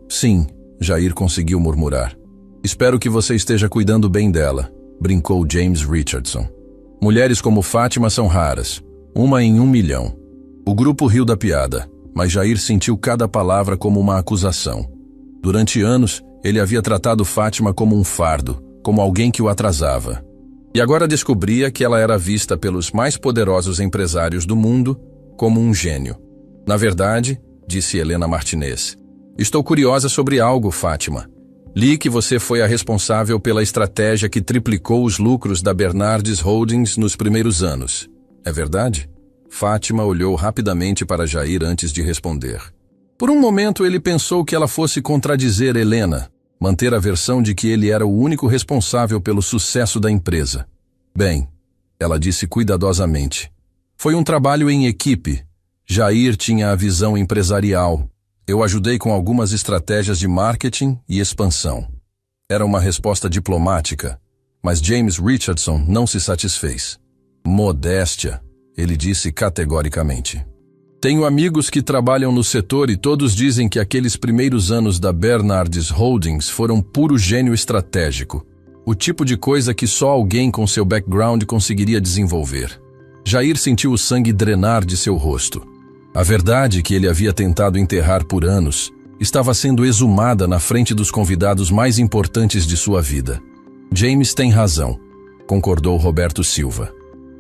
Sim, Jair conseguiu murmurar. Espero que você esteja cuidando bem dela, brincou James Richardson. Mulheres como Fátima são raras, 1 em 1 milhão. O grupo riu da piada, mas Jair sentiu cada palavra como uma acusação. Durante anos, ele havia tratado Fátima como um fardo, como alguém que o atrasava. E agora descobria que ela era vista pelos mais poderosos empresários do mundo como um gênio. Na verdade, disse Helena Martinez, estou curiosa sobre algo, Fátima. Li que você foi a responsável pela estratégia que triplicou os lucros da Bernardes Holdings nos primeiros anos. É verdade? Fátima olhou rapidamente para Jair antes de responder. Por um momento ele pensou que ela fosse contradizer Helena, manter a versão de que ele era o único responsável pelo sucesso da empresa. Bem, ela disse cuidadosamente. Foi um trabalho em equipe. Jair tinha a visão empresarial. Eu ajudei com algumas estratégias de marketing e expansão. Era uma resposta diplomática, mas James Richardson não se satisfez. Modéstia, ele disse categoricamente. Tenho amigos que trabalham no setor e todos dizem que aqueles primeiros anos da Bernardes Holdings foram puro gênio estratégico. O tipo de coisa que só alguém com seu background conseguiria desenvolver. Jair sentiu o sangue drenar de seu rosto. A verdade que ele havia tentado enterrar por anos estava sendo exumada na frente dos convidados mais importantes de sua vida. James tem razão, concordou Roberto Silva.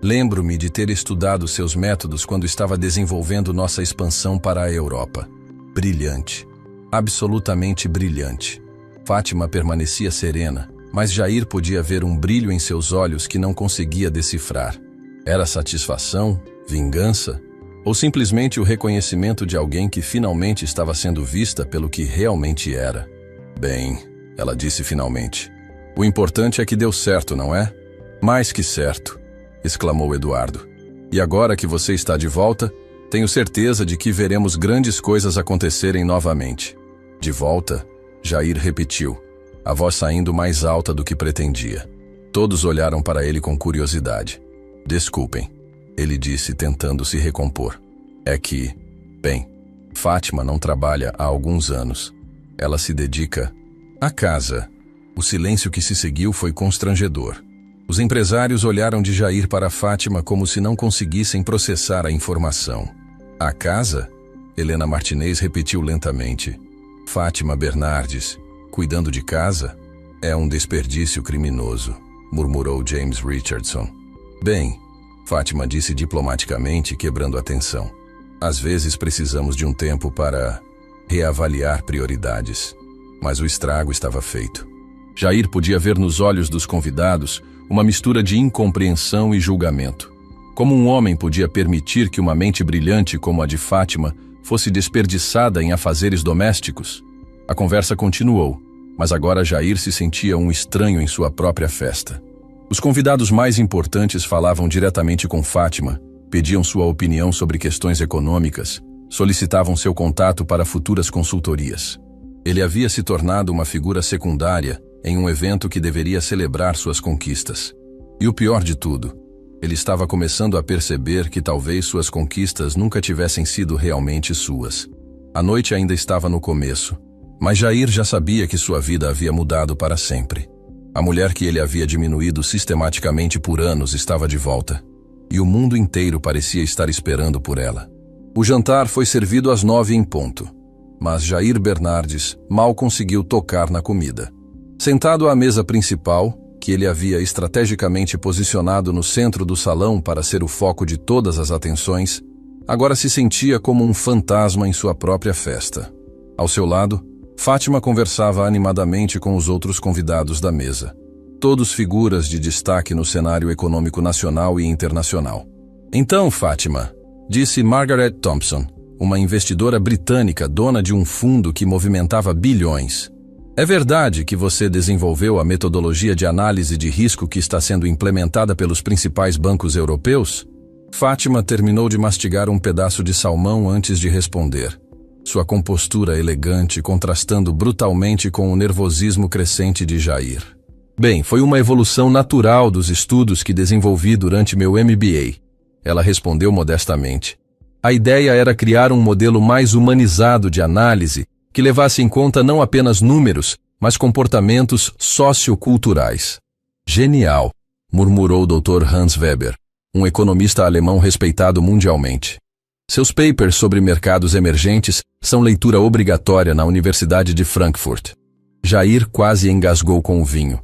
Lembro-me de ter estudado seus métodos quando estava desenvolvendo nossa expansão para a Europa. Brilhante. Absolutamente brilhante. Fátima permanecia serena, mas Jair podia ver um brilho em seus olhos que não conseguia decifrar. Era satisfação? Vingança? Ou simplesmente o reconhecimento de alguém que finalmente estava sendo vista pelo que realmente era? Bem, ela disse finalmente. O importante é que deu certo, não é? Mais que certo, exclamou Eduardo. E agora que você está de volta, tenho certeza de que veremos grandes coisas acontecerem novamente. De volta, Jair repetiu, a voz saindo mais alta do que pretendia. Todos olharam para ele com curiosidade. Desculpem, ele disse, tentando se recompor. É que, bem, Fátima não trabalha há alguns anos. Ela se dedica à casa. O silêncio que se seguiu foi constrangedor. Os empresários olharam de Jair para Fátima como se não conseguissem processar a informação. A casa? Helena Martinez repetiu lentamente. Fátima Bernardes, cuidando de casa? É um desperdício criminoso, murmurou James Richardson. Bem, Fátima disse diplomaticamente, quebrando a tensão. Às vezes precisamos de um tempo para reavaliar prioridades. Mas o estrago estava feito. Jair podia ver nos olhos dos convidados uma mistura de incompreensão e julgamento. Como um homem podia permitir que uma mente brilhante como a de Fátima fosse desperdiçada em afazeres domésticos? A conversa continuou, mas agora Jair se sentia um estranho em sua própria festa. Os convidados mais importantes falavam diretamente com Fátima, pediam sua opinião sobre questões econômicas, solicitavam seu contato para futuras consultorias. Ele havia se tornado uma figura secundária em um evento que deveria celebrar suas conquistas. E o pior de tudo, ele estava começando a perceber que talvez suas conquistas nunca tivessem sido realmente suas. A noite ainda estava no começo, mas Jair já sabia que sua vida havia mudado para sempre. A mulher que ele havia diminuído sistematicamente por anos estava de volta, e o mundo inteiro parecia estar esperando por ela. O jantar foi servido às 9 em ponto, mas Jair Bernardes mal conseguiu tocar na comida. Sentado à mesa principal, que ele havia estrategicamente posicionado no centro do salão para ser o foco de todas as atenções, agora se sentia como um fantasma em sua própria festa. Ao seu lado, Fátima conversava animadamente com os outros convidados da mesa, todos figuras de destaque no cenário econômico nacional e internacional. Então, Fátima, disse Margaret Thompson, uma investidora britânica dona de um fundo que movimentava bilhões. É verdade que você desenvolveu a metodologia de análise de risco que está sendo implementada pelos principais bancos europeus? Fátima terminou de mastigar um pedaço de salmão antes de responder, sua compostura elegante contrastando brutalmente com o nervosismo crescente de Jair. Bem, foi uma evolução natural dos estudos que desenvolvi durante meu MBA. Ela respondeu modestamente. A ideia era criar um modelo mais humanizado de análise que levasse em conta não apenas números, mas comportamentos socioculturais. Genial, murmurou o Dr. Hans Weber, um economista alemão respeitado mundialmente. Seus papers sobre mercados emergentes são leitura obrigatória na Universidade de Frankfurt. Jair quase engasgou com o vinho.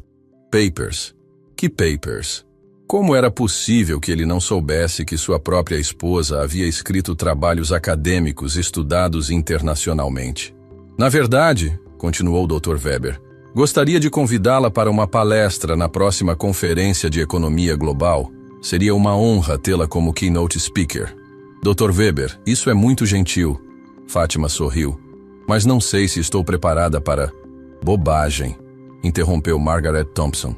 Papers? Que papers? Como era possível que ele não soubesse que sua própria esposa havia escrito trabalhos acadêmicos estudados internacionalmente? Na verdade, continuou o Dr. Weber, gostaria de convidá-la para uma palestra na próxima Conferência de Economia Global. Seria uma honra tê-la como keynote speaker. Dr. Weber, isso é muito gentil. Fátima sorriu. Mas não sei se estou preparada para... Bobagem, interrompeu Margaret Thompson.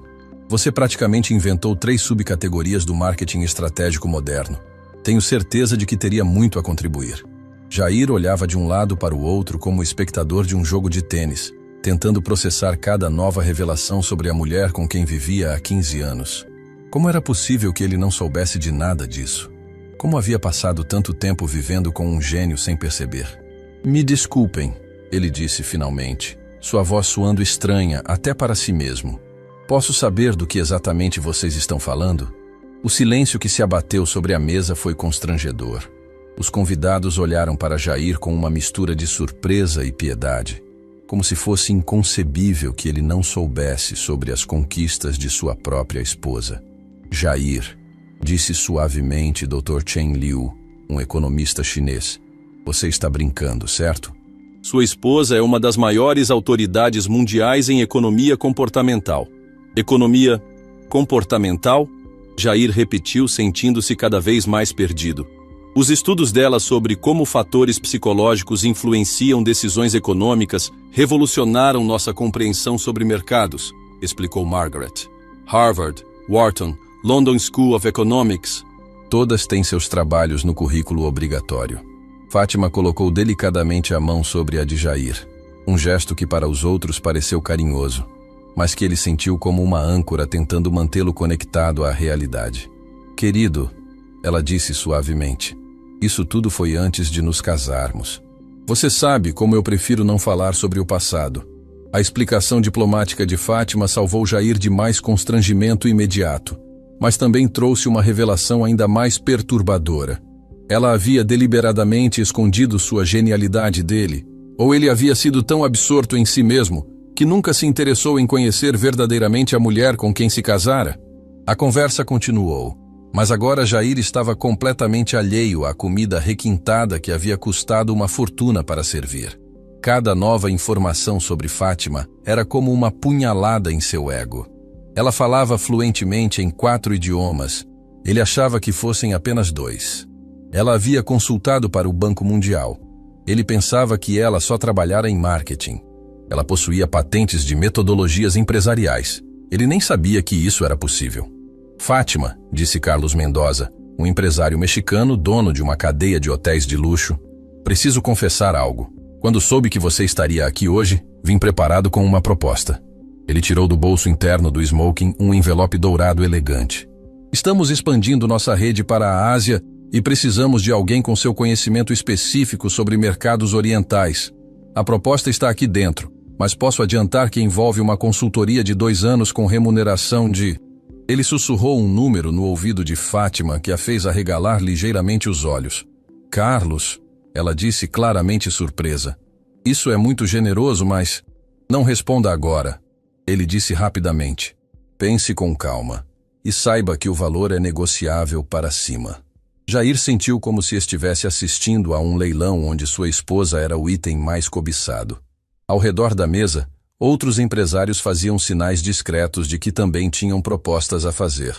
Você praticamente inventou 3 subcategorias do marketing estratégico moderno. Tenho certeza de que teria muito a contribuir. Jair olhava de um lado para o outro como espectador de um jogo de tênis, tentando processar cada nova revelação sobre a mulher com quem vivia há 15 anos. Como era possível que ele não soubesse de nada disso? Como havia passado tanto tempo vivendo com um gênio sem perceber? Me desculpem, ele disse finalmente, sua voz soando estranha até para si mesmo. Posso saber do que exatamente vocês estão falando? O silêncio que se abateu sobre a mesa foi constrangedor. Os convidados olharam para Jair com uma mistura de surpresa e piedade. como se fosse inconcebível que ele não soubesse sobre as conquistas de sua própria esposa. Jair, disse suavemente Dr. Chen Liu, um economista chinês. Você está brincando, certo? Sua esposa é uma das maiores autoridades mundiais em economia comportamental. Economia comportamental? Jair repetiu, sentindo-se cada vez mais perdido. Os estudos dela sobre como fatores psicológicos influenciam decisões econômicas revolucionaram nossa compreensão sobre mercados, explicou Margaret. Harvard, Wharton, London School of Economics, todas têm seus trabalhos no currículo obrigatório. Fátima colocou delicadamente a mão sobre a de Jair, um gesto que para os outros pareceu carinhoso, mas que ele sentiu como uma âncora tentando mantê-lo conectado à realidade. Querido, ela disse suavemente, isso tudo foi antes de nos casarmos. Você sabe como eu prefiro não falar sobre o passado. A explicação diplomática de Fátima salvou Jair de mais constrangimento imediato, mas também trouxe uma revelação ainda mais perturbadora. Ela havia deliberadamente escondido sua genialidade dele, ou ele havia sido tão absorto em si mesmo que nunca se interessou em conhecer verdadeiramente a mulher com quem se casara? A conversa continuou, mas agora Jair estava completamente alheio à comida requintada que havia custado uma fortuna para servir. Cada nova informação sobre Fátima era como uma punhalada em seu ego. Ela falava fluentemente em 4 idiomas. Ele achava que fossem apenas 2. Ela havia consultado para o Banco Mundial. Ele pensava que ela só trabalhara em marketing. Ela possuía patentes de metodologias empresariais. Ele nem sabia que isso era possível. Fátima, disse Carlos Mendoza, um empresário mexicano, dono de uma cadeia de hotéis de luxo, preciso confessar algo. Quando soube que você estaria aqui hoje, vim preparado com uma proposta. Ele tirou do bolso interno do smoking um envelope dourado elegante. Estamos expandindo nossa rede para a Ásia e precisamos de alguém com seu conhecimento específico sobre mercados orientais. A proposta está aqui dentro, mas posso adiantar que envolve uma consultoria de 2 anos com remuneração de... Ele sussurrou um número no ouvido de Fátima que a fez arregalar ligeiramente os olhos. Carlos, ela disse claramente surpresa. Isso é muito generoso, mas... Não responda agora. Ele disse rapidamente. Pense com calma e saiba que o valor é negociável para cima. Jair sentiu como se estivesse assistindo a um leilão onde sua esposa era o item mais cobiçado. Ao redor da mesa, outros empresários faziam sinais discretos de que também tinham propostas a fazer.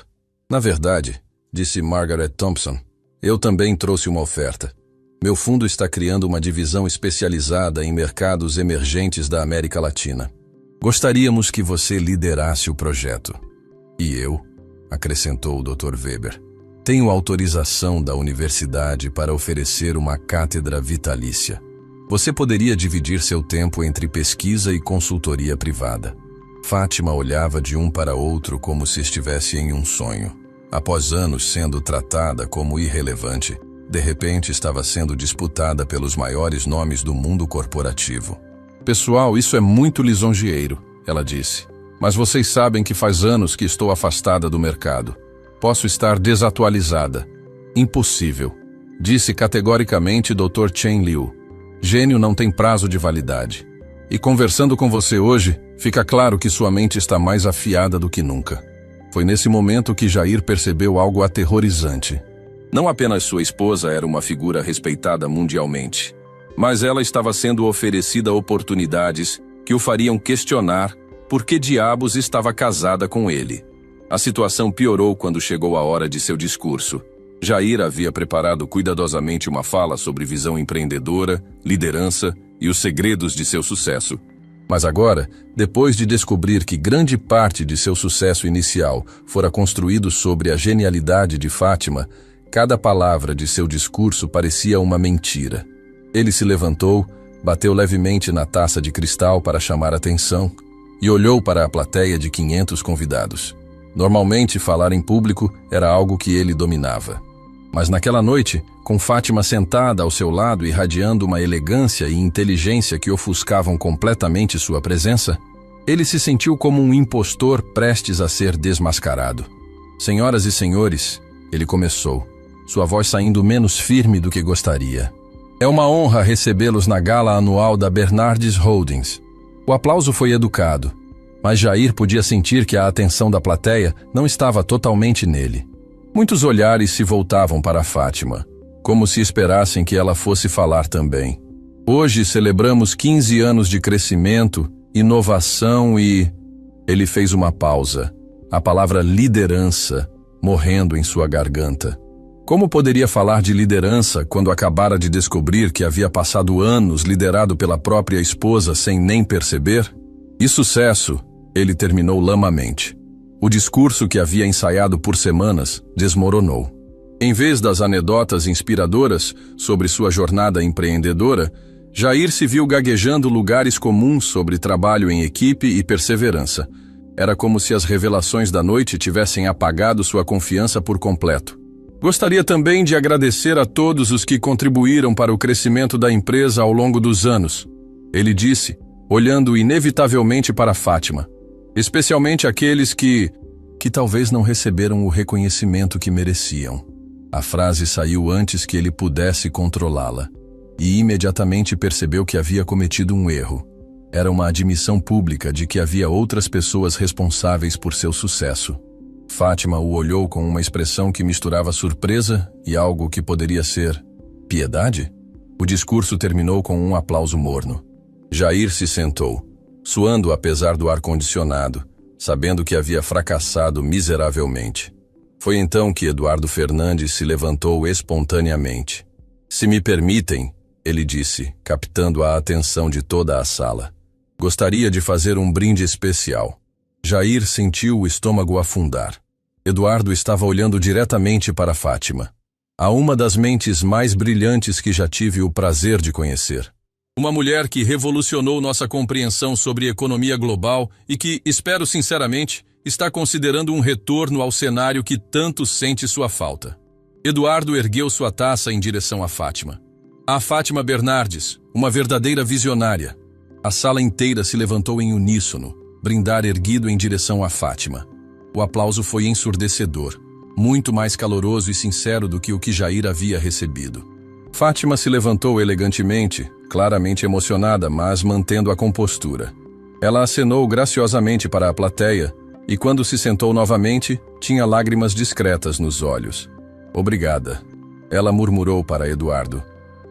Na verdade, disse Margaret Thompson, eu também trouxe uma oferta. Meu fundo está criando uma divisão especializada em mercados emergentes da América Latina. Gostaríamos que você liderasse o projeto. E eu, acrescentou o Dr. Weber, tenho autorização da universidade para oferecer uma cátedra vitalícia. Você poderia dividir seu tempo entre pesquisa e consultoria privada. Fátima olhava de um para outro como se estivesse em um sonho. Após anos sendo tratada como irrelevante, de repente estava sendo disputada pelos maiores nomes do mundo corporativo. Pessoal, isso é muito lisonjeiro, ela disse. Mas vocês sabem que faz anos que estou afastada do mercado. Posso estar desatualizada. Impossível, disse categoricamente Dr. Chen Liu. Gênio não tem prazo de validade. E conversando com você hoje, fica claro que sua mente está mais afiada do que nunca. Foi nesse momento que Jair percebeu algo aterrorizante. Não apenas sua esposa era uma figura respeitada mundialmente, mas ela estava sendo oferecida oportunidades que o fariam questionar por que diabos estava casada com ele. A situação piorou quando chegou a hora de seu discurso. Jair havia preparado cuidadosamente uma fala sobre visão empreendedora, liderança e os segredos de seu sucesso. Mas agora, depois de descobrir que grande parte de seu sucesso inicial fora construído sobre a genialidade de Fátima, cada palavra de seu discurso parecia uma mentira. Ele se levantou, bateu levemente na taça de cristal para chamar atenção e olhou para a plateia de 500 convidados. Normalmente, falar em público era algo que ele dominava. Mas naquela noite, com Fátima sentada ao seu lado irradiando uma elegância e inteligência que ofuscavam completamente sua presença, ele se sentiu como um impostor prestes a ser desmascarado. Senhoras e senhores, ele começou, sua voz saindo menos firme do que gostaria. É uma honra recebê-los na gala anual da Bernardes Holdings. O aplauso foi educado, mas Jair podia sentir que a atenção da plateia não estava totalmente nele. Muitos olhares se voltavam para Fátima, como se esperassem que ela fosse falar também. Hoje celebramos 15 anos de crescimento, inovação e... Ele fez uma pausa, a palavra liderança morrendo em sua garganta. Como poderia falar de liderança quando acabara de descobrir que havia passado anos liderado pela própria esposa sem nem perceber? E sucesso, ele terminou lamamente. O discurso que havia ensaiado por semanas desmoronou. Em vez das anedotas inspiradoras sobre sua jornada empreendedora, Jair se viu gaguejando lugares comuns sobre trabalho em equipe e perseverança. Era como se as revelações da noite tivessem apagado sua confiança por completo. Gostaria também de agradecer a todos os que contribuíram para o crescimento da empresa ao longo dos anos, ele disse, olhando inevitavelmente para Fátima. Especialmente aqueles que talvez não receberam o reconhecimento que mereciam. A frase saiu antes que ele pudesse controlá-la, e imediatamente percebeu que havia cometido um erro. Era uma admissão pública de que havia outras pessoas responsáveis por seu sucesso. Fátima o olhou com uma expressão que misturava surpresa e algo que poderia ser piedade. O discurso terminou com um aplauso morno. Jair se sentou, suando apesar do ar-condicionado, sabendo que havia fracassado miseravelmente. Foi então que Eduardo Fernandes se levantou espontaneamente. "Se me permitem", ele disse, captando a atenção de toda a sala. "Gostaria de fazer um brinde especial." Jair sentiu o estômago afundar. Eduardo estava olhando diretamente para Fátima, a uma das mentes mais brilhantes que já tive o prazer de conhecer. Uma mulher que revolucionou nossa compreensão sobre economia global e que, espero sinceramente, está considerando um retorno ao cenário que tanto sente sua falta. Eduardo ergueu sua taça em direção a Fátima. A Fátima Bernardes, uma verdadeira visionária. A sala inteira se levantou em uníssono, brindar erguido em direção a Fátima. O aplauso foi ensurdecedor, muito mais caloroso e sincero do que o que Jair havia recebido. Fátima se levantou elegantemente, claramente emocionada, mas mantendo a compostura. Ela acenou graciosamente para a plateia e, quando se sentou novamente, tinha lágrimas discretas nos olhos. "Obrigada", ela murmurou para Eduardo.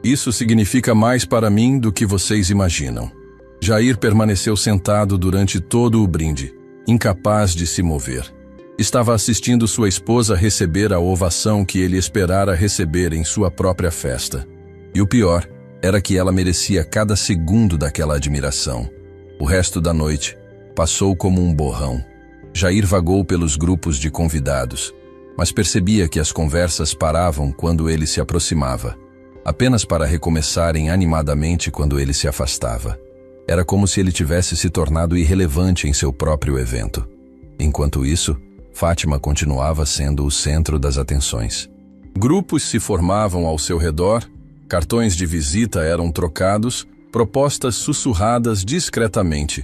"Isso significa mais para mim do que vocês imaginam." Jair permaneceu sentado durante todo o brinde, incapaz de se mover. Estava assistindo sua esposa receber a ovação que ele esperara receber em sua própria festa. E o pior era que ela merecia cada segundo daquela admiração. O resto da noite passou como um borrão. Jair vagou pelos grupos de convidados, mas percebia que as conversas paravam quando ele se aproximava, apenas para recomeçarem animadamente quando ele se afastava. Era como se ele tivesse se tornado irrelevante em seu próprio evento. Enquanto isso, Fátima continuava sendo o centro das atenções. Grupos se formavam ao seu redor, cartões de visita eram trocados, propostas sussurradas discretamente.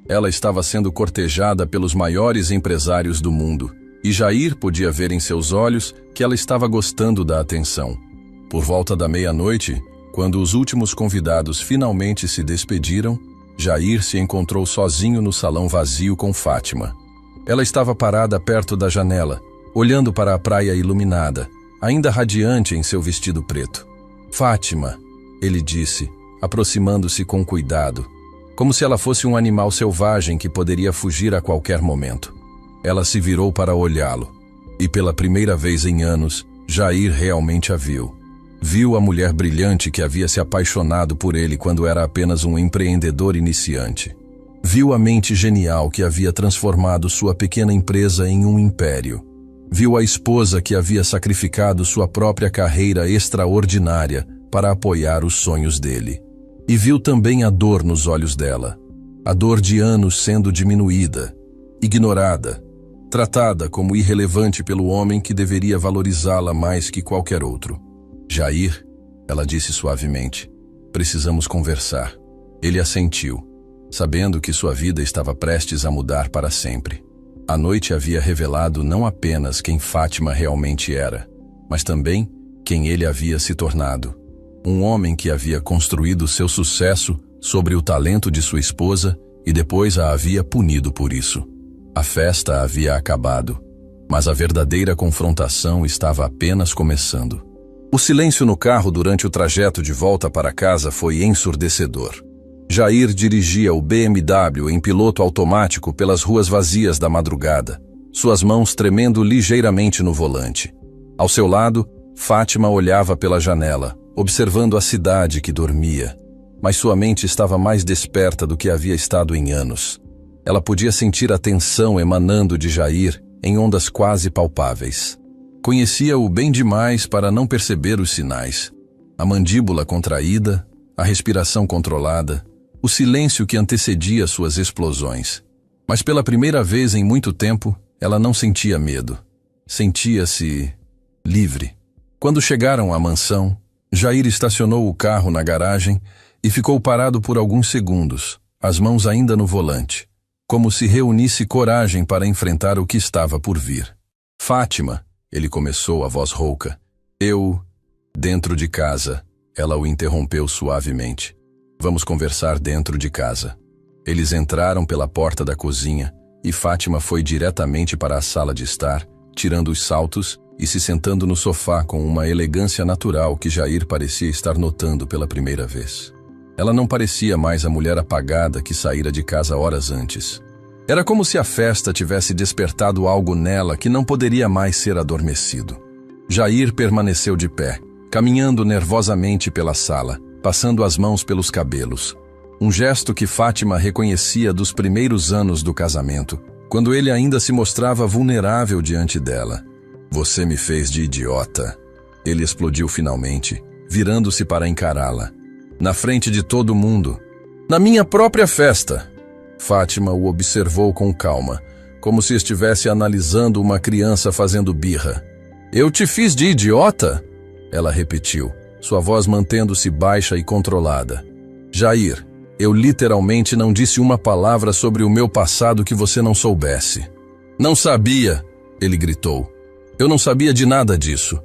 Ela estava sendo cortejada pelos maiores empresários do mundo, e Jair podia ver em seus olhos que ela estava gostando da atenção. Por volta da meia-noite, quando os últimos convidados finalmente se despediram, Jair se encontrou sozinho no salão vazio com Fátima. Ela estava parada perto da janela, olhando para a praia iluminada, ainda radiante em seu vestido preto. "Fátima", ele disse, aproximando-se com cuidado, como se ela fosse um animal selvagem que poderia fugir a qualquer momento. Ela se virou para olhá-lo, e pela primeira vez em anos, Jair realmente a viu. Viu a mulher brilhante que havia se apaixonado por ele quando era apenas um empreendedor iniciante. Viu a mente genial que havia transformado sua pequena empresa em um império. Viu a esposa que havia sacrificado sua própria carreira extraordinária para apoiar os sonhos dele. E viu também a dor nos olhos dela. A dor de anos sendo diminuída, ignorada, tratada como irrelevante pelo homem que deveria valorizá-la mais que qualquer outro. "Jair", ela disse suavemente, "precisamos conversar." Ele assentiu, sabendo que sua vida estava prestes a mudar para sempre. A noite havia revelado não apenas quem Fátima realmente era, mas também quem ele havia se tornado. Um homem que havia construído seu sucesso sobre o talento de sua esposa e depois a havia punido por isso. A festa havia acabado, mas a verdadeira confrontação estava apenas começando. O silêncio no carro durante o trajeto de volta para casa foi ensurdecedor. Jair dirigia o BMW em piloto automático pelas ruas vazias da madrugada, suas mãos tremendo ligeiramente no volante. Ao seu lado, Fátima olhava pela janela, observando a cidade que dormia, mas sua mente estava mais desperta do que havia estado em anos. Ela podia sentir a tensão emanando de Jair em ondas quase palpáveis. Conhecia-o bem demais para não perceber os sinais. A mandíbula contraída, a respiração controlada, o silêncio que antecedia suas explosões. Mas pela primeira vez em muito tempo, ela não sentia medo. Sentia-se livre. Quando chegaram à mansão, Jair estacionou o carro na garagem e ficou parado por alguns segundos, as mãos ainda no volante, como se reunisse coragem para enfrentar o que estava por vir. Fátima, ele começou a voz rouca. Dentro de casa, ela o interrompeu suavemente. Vamos conversar dentro de casa. Eles entraram pela porta da cozinha e Fátima foi diretamente para a sala de estar, tirando os saltos e se sentando no sofá com uma elegância natural que Jair parecia estar notando pela primeira vez. Ela não parecia mais a mulher apagada que saíra de casa horas antes. Era como se a festa tivesse despertado algo nela que não poderia mais ser adormecido. Jair permaneceu de pé, caminhando nervosamente pela sala, passando as mãos pelos cabelos. Um gesto que Fátima reconhecia dos primeiros anos do casamento, quando ele ainda se mostrava vulnerável diante dela. Você me fez de idiota. Ele explodiu finalmente, virando-se para encará-la. Na frente de todo mundo. Na minha própria festa. Fátima o observou com calma, como se estivesse analisando uma criança fazendo birra. Eu te fiz de idiota? Ela repetiu, sua voz mantendo-se baixa e controlada. Jair, eu literalmente não disse uma palavra sobre o meu passado que você não soubesse. Não sabia, ele gritou. Eu não sabia de nada disso.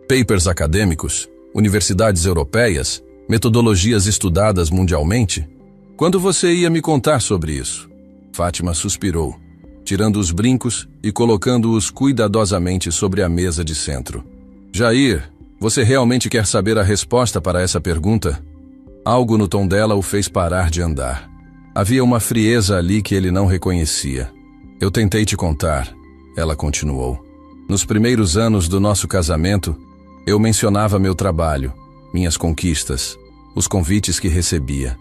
Papers acadêmicos, universidades europeias, metodologias estudadas mundialmente. Quando você ia me contar sobre isso? Fátima suspirou, tirando os brincos e colocando-os cuidadosamente sobre a mesa de centro. Jair, você realmente quer saber a resposta para essa pergunta? Algo no tom dela o fez parar de andar. Havia uma frieza ali que ele não reconhecia. Eu tentei te contar, ela continuou. Nos primeiros anos do nosso casamento, eu mencionava meu trabalho, minhas conquistas, os convites que recebia.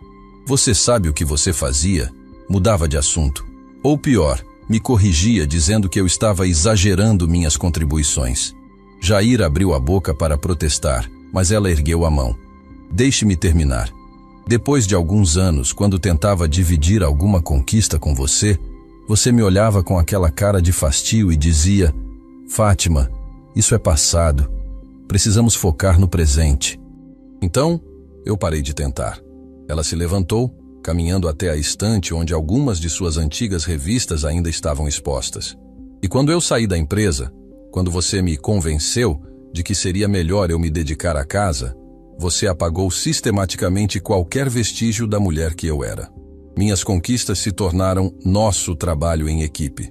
Você sabe o que você fazia? Mudava de assunto. Ou pior, me corrigia dizendo que eu estava exagerando minhas contribuições. Jair abriu a boca para protestar, mas ela ergueu a mão. Deixe-me terminar. Depois de alguns anos, quando tentava dividir alguma conquista com você, você me olhava com aquela cara de fastio e dizia: Fátima, isso é passado. Precisamos focar no presente. Então, eu parei de tentar. Ela se levantou, caminhando até a estante onde algumas de suas antigas revistas ainda estavam expostas. E quando eu saí da empresa, quando você me convenceu de que seria melhor eu me dedicar à casa, você apagou sistematicamente qualquer vestígio da mulher que eu era. Minhas conquistas se tornaram nosso trabalho em equipe.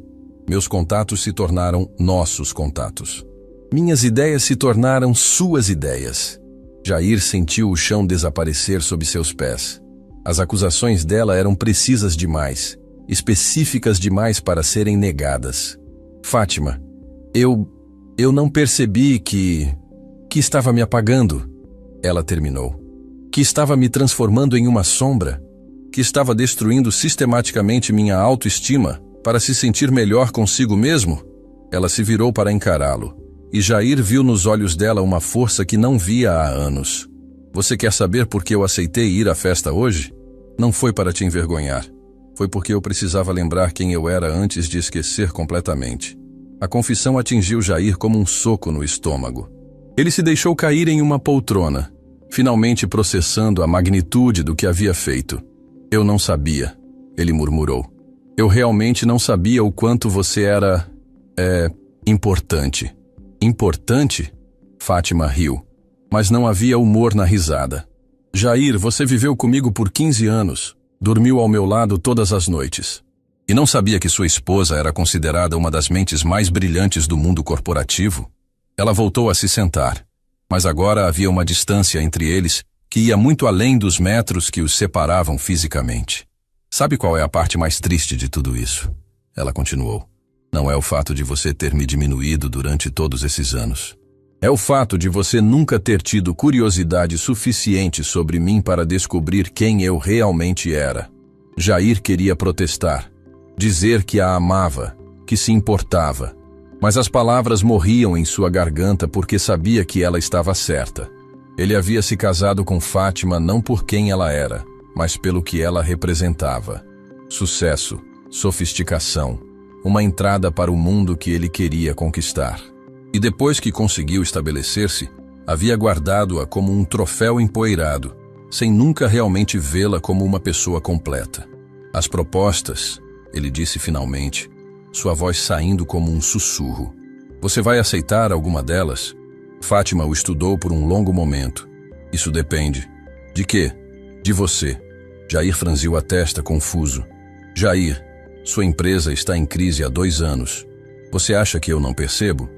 Meus contatos se tornaram nossos contatos. Minhas ideias se tornaram suas ideias. Jair sentiu o chão desaparecer sob seus pés. As acusações dela eram precisas demais, específicas demais para serem negadas. Fátima, eu não percebi que estava me apagando. Ela terminou. Que estava me transformando em uma sombra. Que estava destruindo sistematicamente minha autoestima para se sentir melhor consigo mesmo. Ela se virou para encará-lo. E Jair viu nos olhos dela uma força que não via há anos. Você quer saber por que eu aceitei ir à festa hoje? Não foi para te envergonhar. Foi porque eu precisava lembrar quem eu era antes de esquecer completamente. A confissão atingiu Jair como um soco no estômago. Ele se deixou cair em uma poltrona, finalmente processando a magnitude do que havia feito. Eu não sabia, ele murmurou. Eu realmente não sabia o quanto você era... importante. Importante? Fátima riu, mas não havia humor na risada. Jair, você viveu comigo por 15 anos. Dormiu ao meu lado todas as noites. E não sabia que sua esposa era considerada uma das mentes mais brilhantes do mundo corporativo? Ela voltou a se sentar, mas agora havia uma distância entre eles que ia muito além dos metros que os separavam fisicamente. Sabe qual é a parte mais triste de tudo isso? Ela continuou. Não é o fato de você ter me diminuído durante todos esses anos. É o fato de você nunca ter tido curiosidade suficiente sobre mim para descobrir quem eu realmente era. Jair queria protestar, dizer que a amava, que se importava. Mas as palavras morriam em sua garganta porque sabia que ela estava certa. Ele havia se casado com Fátima não por quem ela era, mas pelo que ela representava. Sucesso, sofisticação, uma entrada para o mundo que ele queria conquistar. E depois que conseguiu estabelecer-se, havia guardado-a como um troféu empoeirado, sem nunca realmente vê-la como uma pessoa completa. As propostas, ele disse finalmente, sua voz saindo como um sussurro. Você vai aceitar alguma delas? Fátima o estudou por um longo momento. Isso depende. De quê? De você. Jair franziu a testa, confuso. Jair, sua empresa está em crise há 2 anos. Você acha que eu não percebo?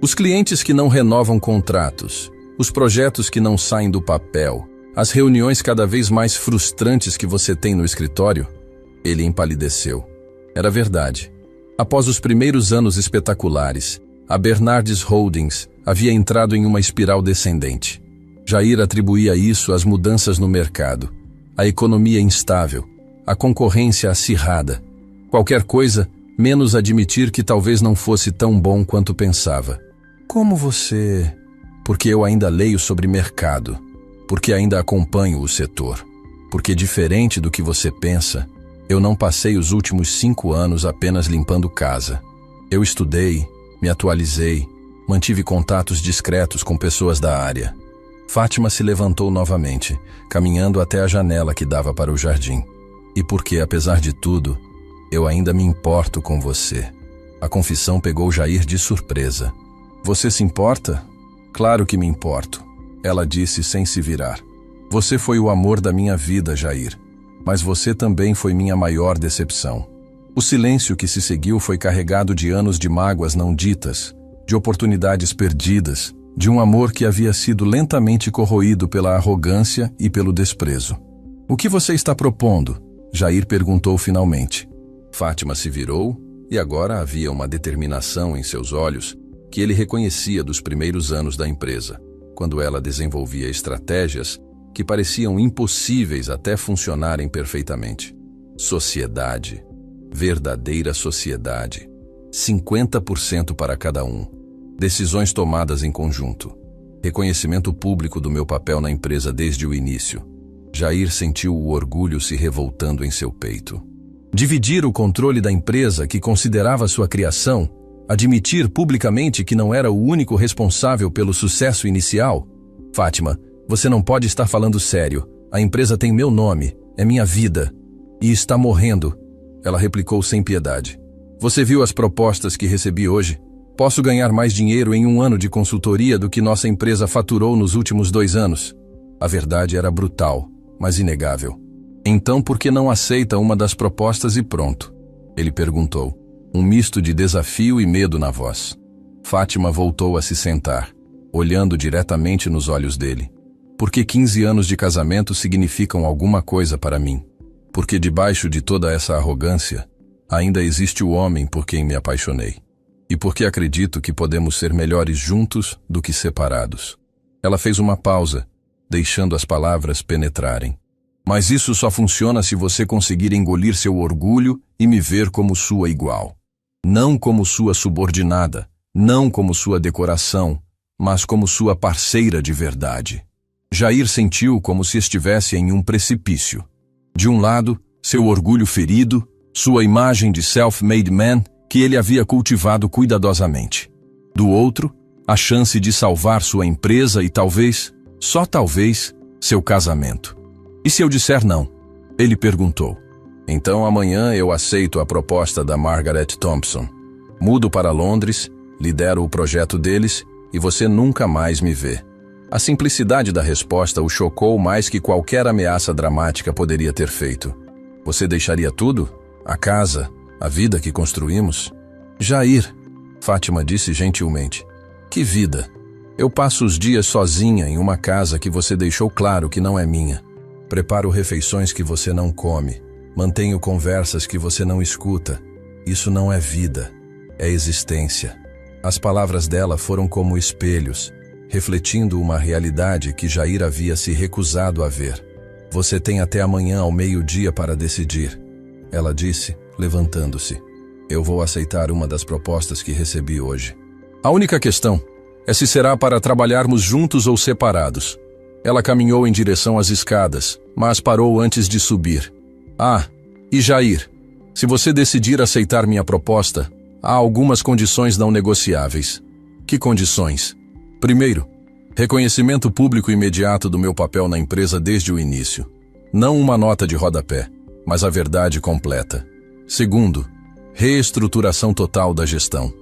Os clientes que não renovam contratos, os projetos que não saem do papel, as reuniões cada vez mais frustrantes que você tem no escritório? Ele empalideceu. Era verdade. Após os primeiros anos espetaculares, a Bernardes Holdings havia entrado em uma espiral descendente. Jair atribuía isso às mudanças no mercado, à economia instável, à concorrência acirrada. Qualquer coisa, menos admitir que talvez não fosse tão bom quanto pensava. Como você... Porque eu ainda leio sobre mercado, porque ainda acompanho o setor, porque diferente do que você pensa, eu não passei os últimos 5 anos apenas limpando casa. Eu estudei, me atualizei, mantive contatos discretos com pessoas da área. Fátima se levantou novamente, caminhando até a janela que dava para o jardim. E porque, apesar de tudo, eu ainda me importo com você. A confissão pegou Jair de surpresa. Você se importa? Claro que me importo, ela disse sem se virar. Você foi o amor da minha vida, Jair. Mas você também foi minha maior decepção. O silêncio que se seguiu foi carregado de anos de mágoas não ditas, de oportunidades perdidas, de um amor que havia sido lentamente corroído pela arrogância e pelo desprezo. O que você está propondo? Jair perguntou finalmente. Fátima se virou e agora havia uma determinação em seus olhos que ele reconhecia dos primeiros anos da empresa, quando ela desenvolvia estratégias que pareciam impossíveis até funcionarem perfeitamente. Sociedade. Verdadeira sociedade. 50% para cada um. Decisões tomadas em conjunto. Reconhecimento público do meu papel na empresa desde o início. Jair sentiu o orgulho se revoltando em seu peito. Dividir o controle da empresa que considerava sua criação, admitir publicamente que não era o único responsável pelo sucesso inicial? Fátima, você não pode estar falando sério. A empresa tem meu nome, é minha vida. E está morrendo, ela replicou sem piedade. Você viu as propostas que recebi hoje? Posso ganhar mais dinheiro em 1 ano de consultoria do que nossa empresa faturou nos últimos 2 anos. A verdade era brutal, mas inegável. Então por que não aceita uma das propostas e pronto? Ele perguntou, um misto de desafio e medo na voz. Fátima voltou a se sentar, olhando diretamente nos olhos dele. Porque 15 anos de casamento significam alguma coisa para mim. Porque debaixo de toda essa arrogância, ainda existe o homem por quem me apaixonei. E porque acredito que podemos ser melhores juntos do que separados. Ela fez uma pausa, deixando as palavras penetrarem. Mas isso só funciona se você conseguir engolir seu orgulho e me ver como sua igual. Não como sua subordinada, não como sua decoração, mas como sua parceira de verdade. Jair sentiu como se estivesse em um precipício. De um lado, seu orgulho ferido, sua imagem de self-made man que ele havia cultivado cuidadosamente. Do outro, a chance de salvar sua empresa e talvez, só talvez, seu casamento. E se eu disser não? Ele perguntou. Então amanhã eu aceito a proposta da Margaret Thompson. Mudo para Londres, lidero o projeto deles e você nunca mais me vê. A simplicidade da resposta o chocou mais que qualquer ameaça dramática poderia ter feito. Você deixaria tudo? A casa, a vida que construímos? Jair, Fátima disse gentilmente. Que vida? Eu passo os dias sozinha em uma casa que você deixou claro que não é minha. Preparo refeições que você não come. Mantenho conversas que você não escuta. Isso não é vida, é existência. As palavras dela foram como espelhos, refletindo uma realidade que Jair havia se recusado a ver. Você tem até amanhã ao meio-dia para decidir, ela disse, levantando-se. Eu vou aceitar uma das propostas que recebi hoje. A única questão é se será para trabalharmos juntos ou separados. Ela caminhou em direção às escadas, mas parou antes de subir. Ah, e Jair, se você decidir aceitar minha proposta, há algumas condições não negociáveis. Que condições? Primeiro, reconhecimento público imediato do meu papel na empresa desde o início. Não uma nota de rodapé, mas a verdade completa. Segundo, reestruturação total da gestão.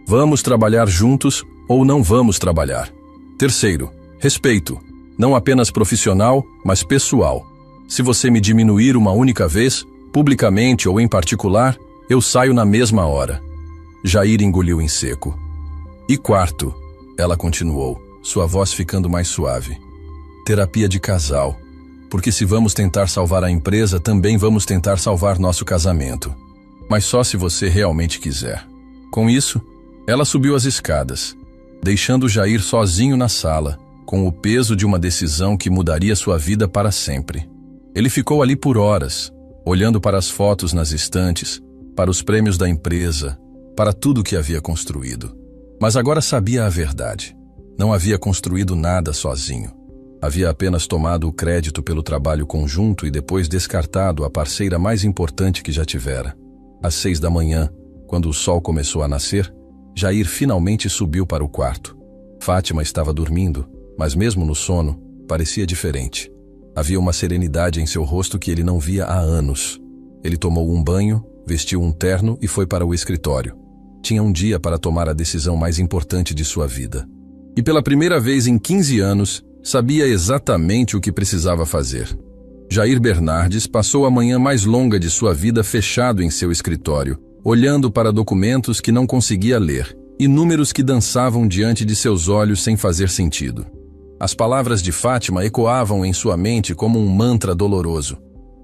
Vamos trabalhar juntos ou não vamos trabalhar. Terceiro, respeito, não apenas profissional, mas pessoal. Se você me diminuir uma única vez, publicamente ou em particular, eu saio na mesma hora. Jair engoliu em seco. E quarto, ela continuou, sua voz ficando mais suave. Terapia de casal. Porque se vamos tentar salvar a empresa, também vamos tentar salvar nosso casamento. Mas só se você realmente quiser. Com isso, ela subiu as escadas, deixando Jair sozinho na sala, com o peso de uma decisão que mudaria sua vida para sempre. Ele ficou ali por horas, olhando para as fotos nas estantes, para os prêmios da empresa, para tudo que havia construído. Mas agora sabia a verdade. Não havia construído nada sozinho. Havia apenas tomado o crédito pelo trabalho conjunto e depois descartado a parceira mais importante que já tivera. Às 6 da manhã, quando o sol começou a nascer, Jair finalmente subiu para o quarto. Fátima estava dormindo, mas mesmo no sono, parecia diferente. Havia uma serenidade em seu rosto que ele não via há anos. Ele tomou um banho, vestiu um terno e foi para o escritório. Tinha um dia para tomar a decisão mais importante de sua vida. E pela primeira vez em 15 anos, sabia exatamente o que precisava fazer. Jair Bernardes passou a manhã mais longa de sua vida fechado em seu escritório, olhando para documentos que não conseguia ler e números que dançavam diante de seus olhos sem fazer sentido. As palavras de Fátima ecoavam em sua mente como um mantra doloroso.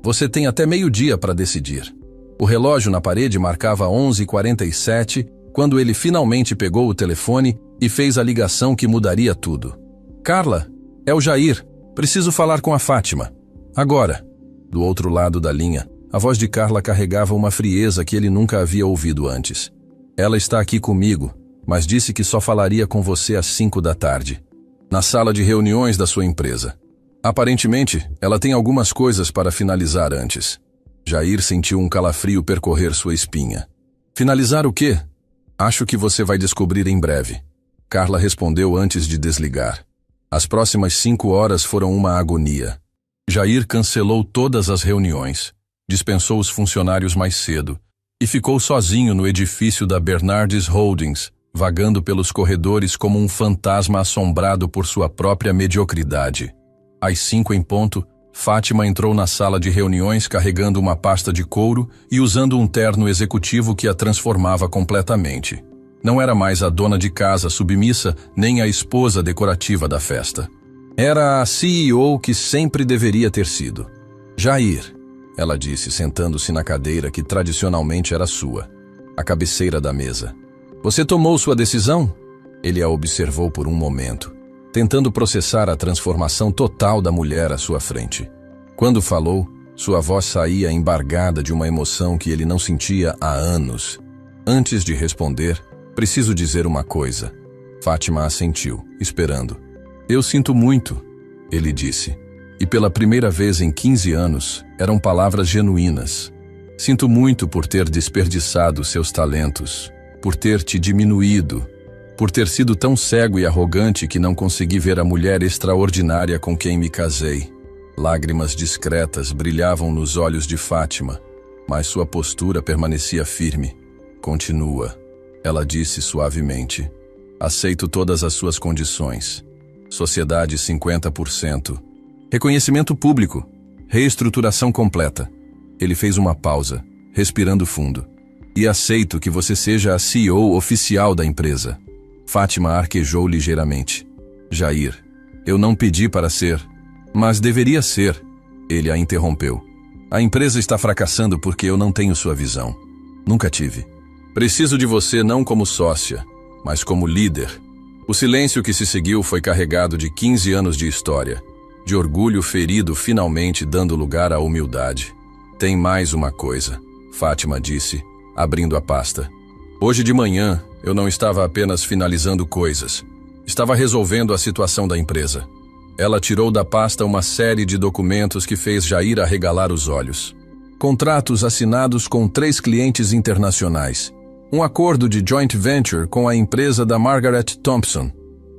Você tem até meio-dia para decidir. O relógio na parede marcava 11h47 quando ele finalmente pegou o telefone e fez a ligação que mudaria tudo. Carla, é o Jair. Preciso falar com a Fátima. Agora. Do outro lado da linha, a voz de Carla carregava uma frieza que ele nunca havia ouvido antes. Ela está aqui comigo, mas disse que só falaria com você às 5 da tarde. Na sala de reuniões da sua empresa. Aparentemente, ela tem algumas coisas para finalizar antes. Jair sentiu um calafrio percorrer sua espinha. Finalizar o quê? Acho que você vai descobrir em breve. Carla respondeu antes de desligar. As próximas 5 horas foram uma agonia. Jair cancelou todas as reuniões, dispensou os funcionários mais cedo e ficou sozinho no edifício da Bernardes Holdings, vagando pelos corredores como um fantasma assombrado por sua própria mediocridade. Às 5 em ponto, Fátima entrou na sala de reuniões carregando uma pasta de couro e usando um terno executivo que a transformava completamente. Não era mais a dona de casa submissa, nem a esposa decorativa da festa. Era a CEO que sempre deveria ter sido. Jair, ela disse, sentando-se na cadeira que tradicionalmente era sua, à cabeceira da mesa. Você tomou sua decisão? Ele a observou por um momento, tentando processar a transformação total da mulher à sua frente. Quando falou, sua voz saía embargada de uma emoção que ele não sentia há anos. Antes de responder, preciso dizer uma coisa. Fátima assentiu, esperando. Eu sinto muito, ele disse. E pela primeira vez em 15 anos, eram palavras genuínas. Sinto muito por ter desperdiçado seus talentos, por ter te diminuído, por ter sido tão cego e arrogante que não consegui ver a mulher extraordinária com quem me casei. Lágrimas discretas brilhavam nos olhos de Fátima, mas sua postura permanecia firme. Continua. Ela disse suavemente. Aceito todas as suas condições. Sociedade 50%. Reconhecimento público. Reestruturação completa. Ele fez uma pausa, respirando fundo. E aceito que você seja a CEO oficial da empresa. Fátima arquejou ligeiramente. Jair, eu não pedi para ser, mas deveria ser. Ele a interrompeu. A empresa está fracassando porque eu não tenho sua visão. Nunca tive. Preciso de você não como sócia, mas como líder. O silêncio que se seguiu foi carregado de 15 anos de história, de orgulho ferido finalmente dando lugar à humildade. Tem mais uma coisa, Fátima disse, abrindo a pasta. Hoje de manhã, eu não estava apenas finalizando coisas. Estava resolvendo a situação da empresa. Ela tirou da pasta uma série de documentos que fez Jair arregalar os olhos. Contratos assinados com 3 clientes internacionais. Um acordo de joint venture com a empresa da Margaret Thompson.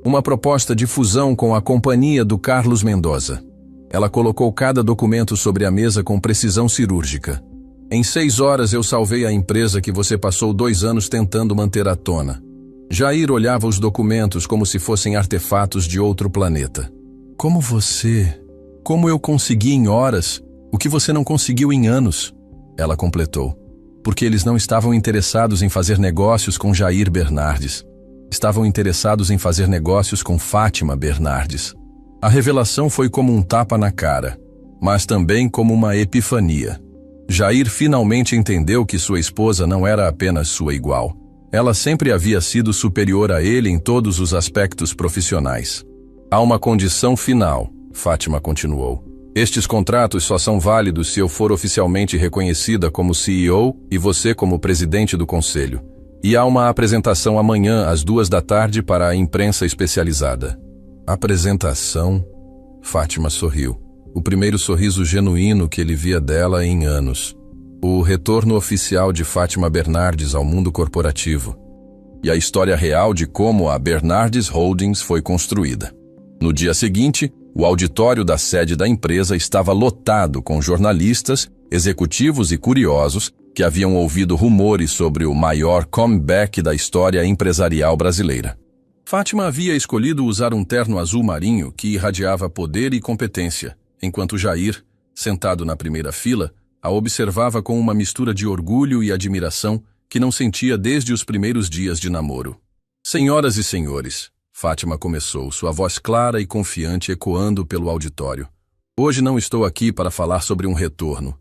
Uma proposta de fusão com a companhia do Carlos Mendoza. Ela colocou cada documento sobre a mesa com precisão cirúrgica. Em 6 horas eu salvei a empresa que você passou 2 anos tentando manter à tona. Jair olhava os documentos como se fossem artefatos de outro planeta. Como eu consegui em horas o que você não conseguiu em anos? Ela completou. Porque eles não estavam interessados em fazer negócios com Jair Bernardes. Estavam interessados em fazer negócios com Fátima Bernardes. A revelação foi como um tapa na cara, mas também como uma epifania. Jair finalmente entendeu que sua esposa não era apenas sua igual. Ela sempre havia sido superior a ele em todos os aspectos profissionais. Há uma condição final, Fátima continuou. Estes contratos só são válidos se eu for oficialmente reconhecida como CEO e você como presidente do conselho. E há uma apresentação amanhã às 14h para a imprensa especializada. Apresentação? Fátima sorriu. O primeiro sorriso genuíno que ele via dela em anos. O retorno oficial de Fátima Bernardes ao mundo corporativo. E a história real de como a Bernardes Holdings foi construída. No dia seguinte, o auditório da sede da empresa estava lotado com jornalistas, executivos e curiosos que haviam ouvido rumores sobre o maior comeback da história empresarial brasileira. Fátima havia escolhido usar um terno azul marinho que irradiava poder e competência, enquanto Jair, sentado na primeira fila, a observava com uma mistura de orgulho e admiração que não sentia desde os primeiros dias de namoro. Senhoras e senhores, Fátima começou, sua voz clara e confiante ecoando pelo auditório. Hoje não estou aqui para falar sobre um retorno.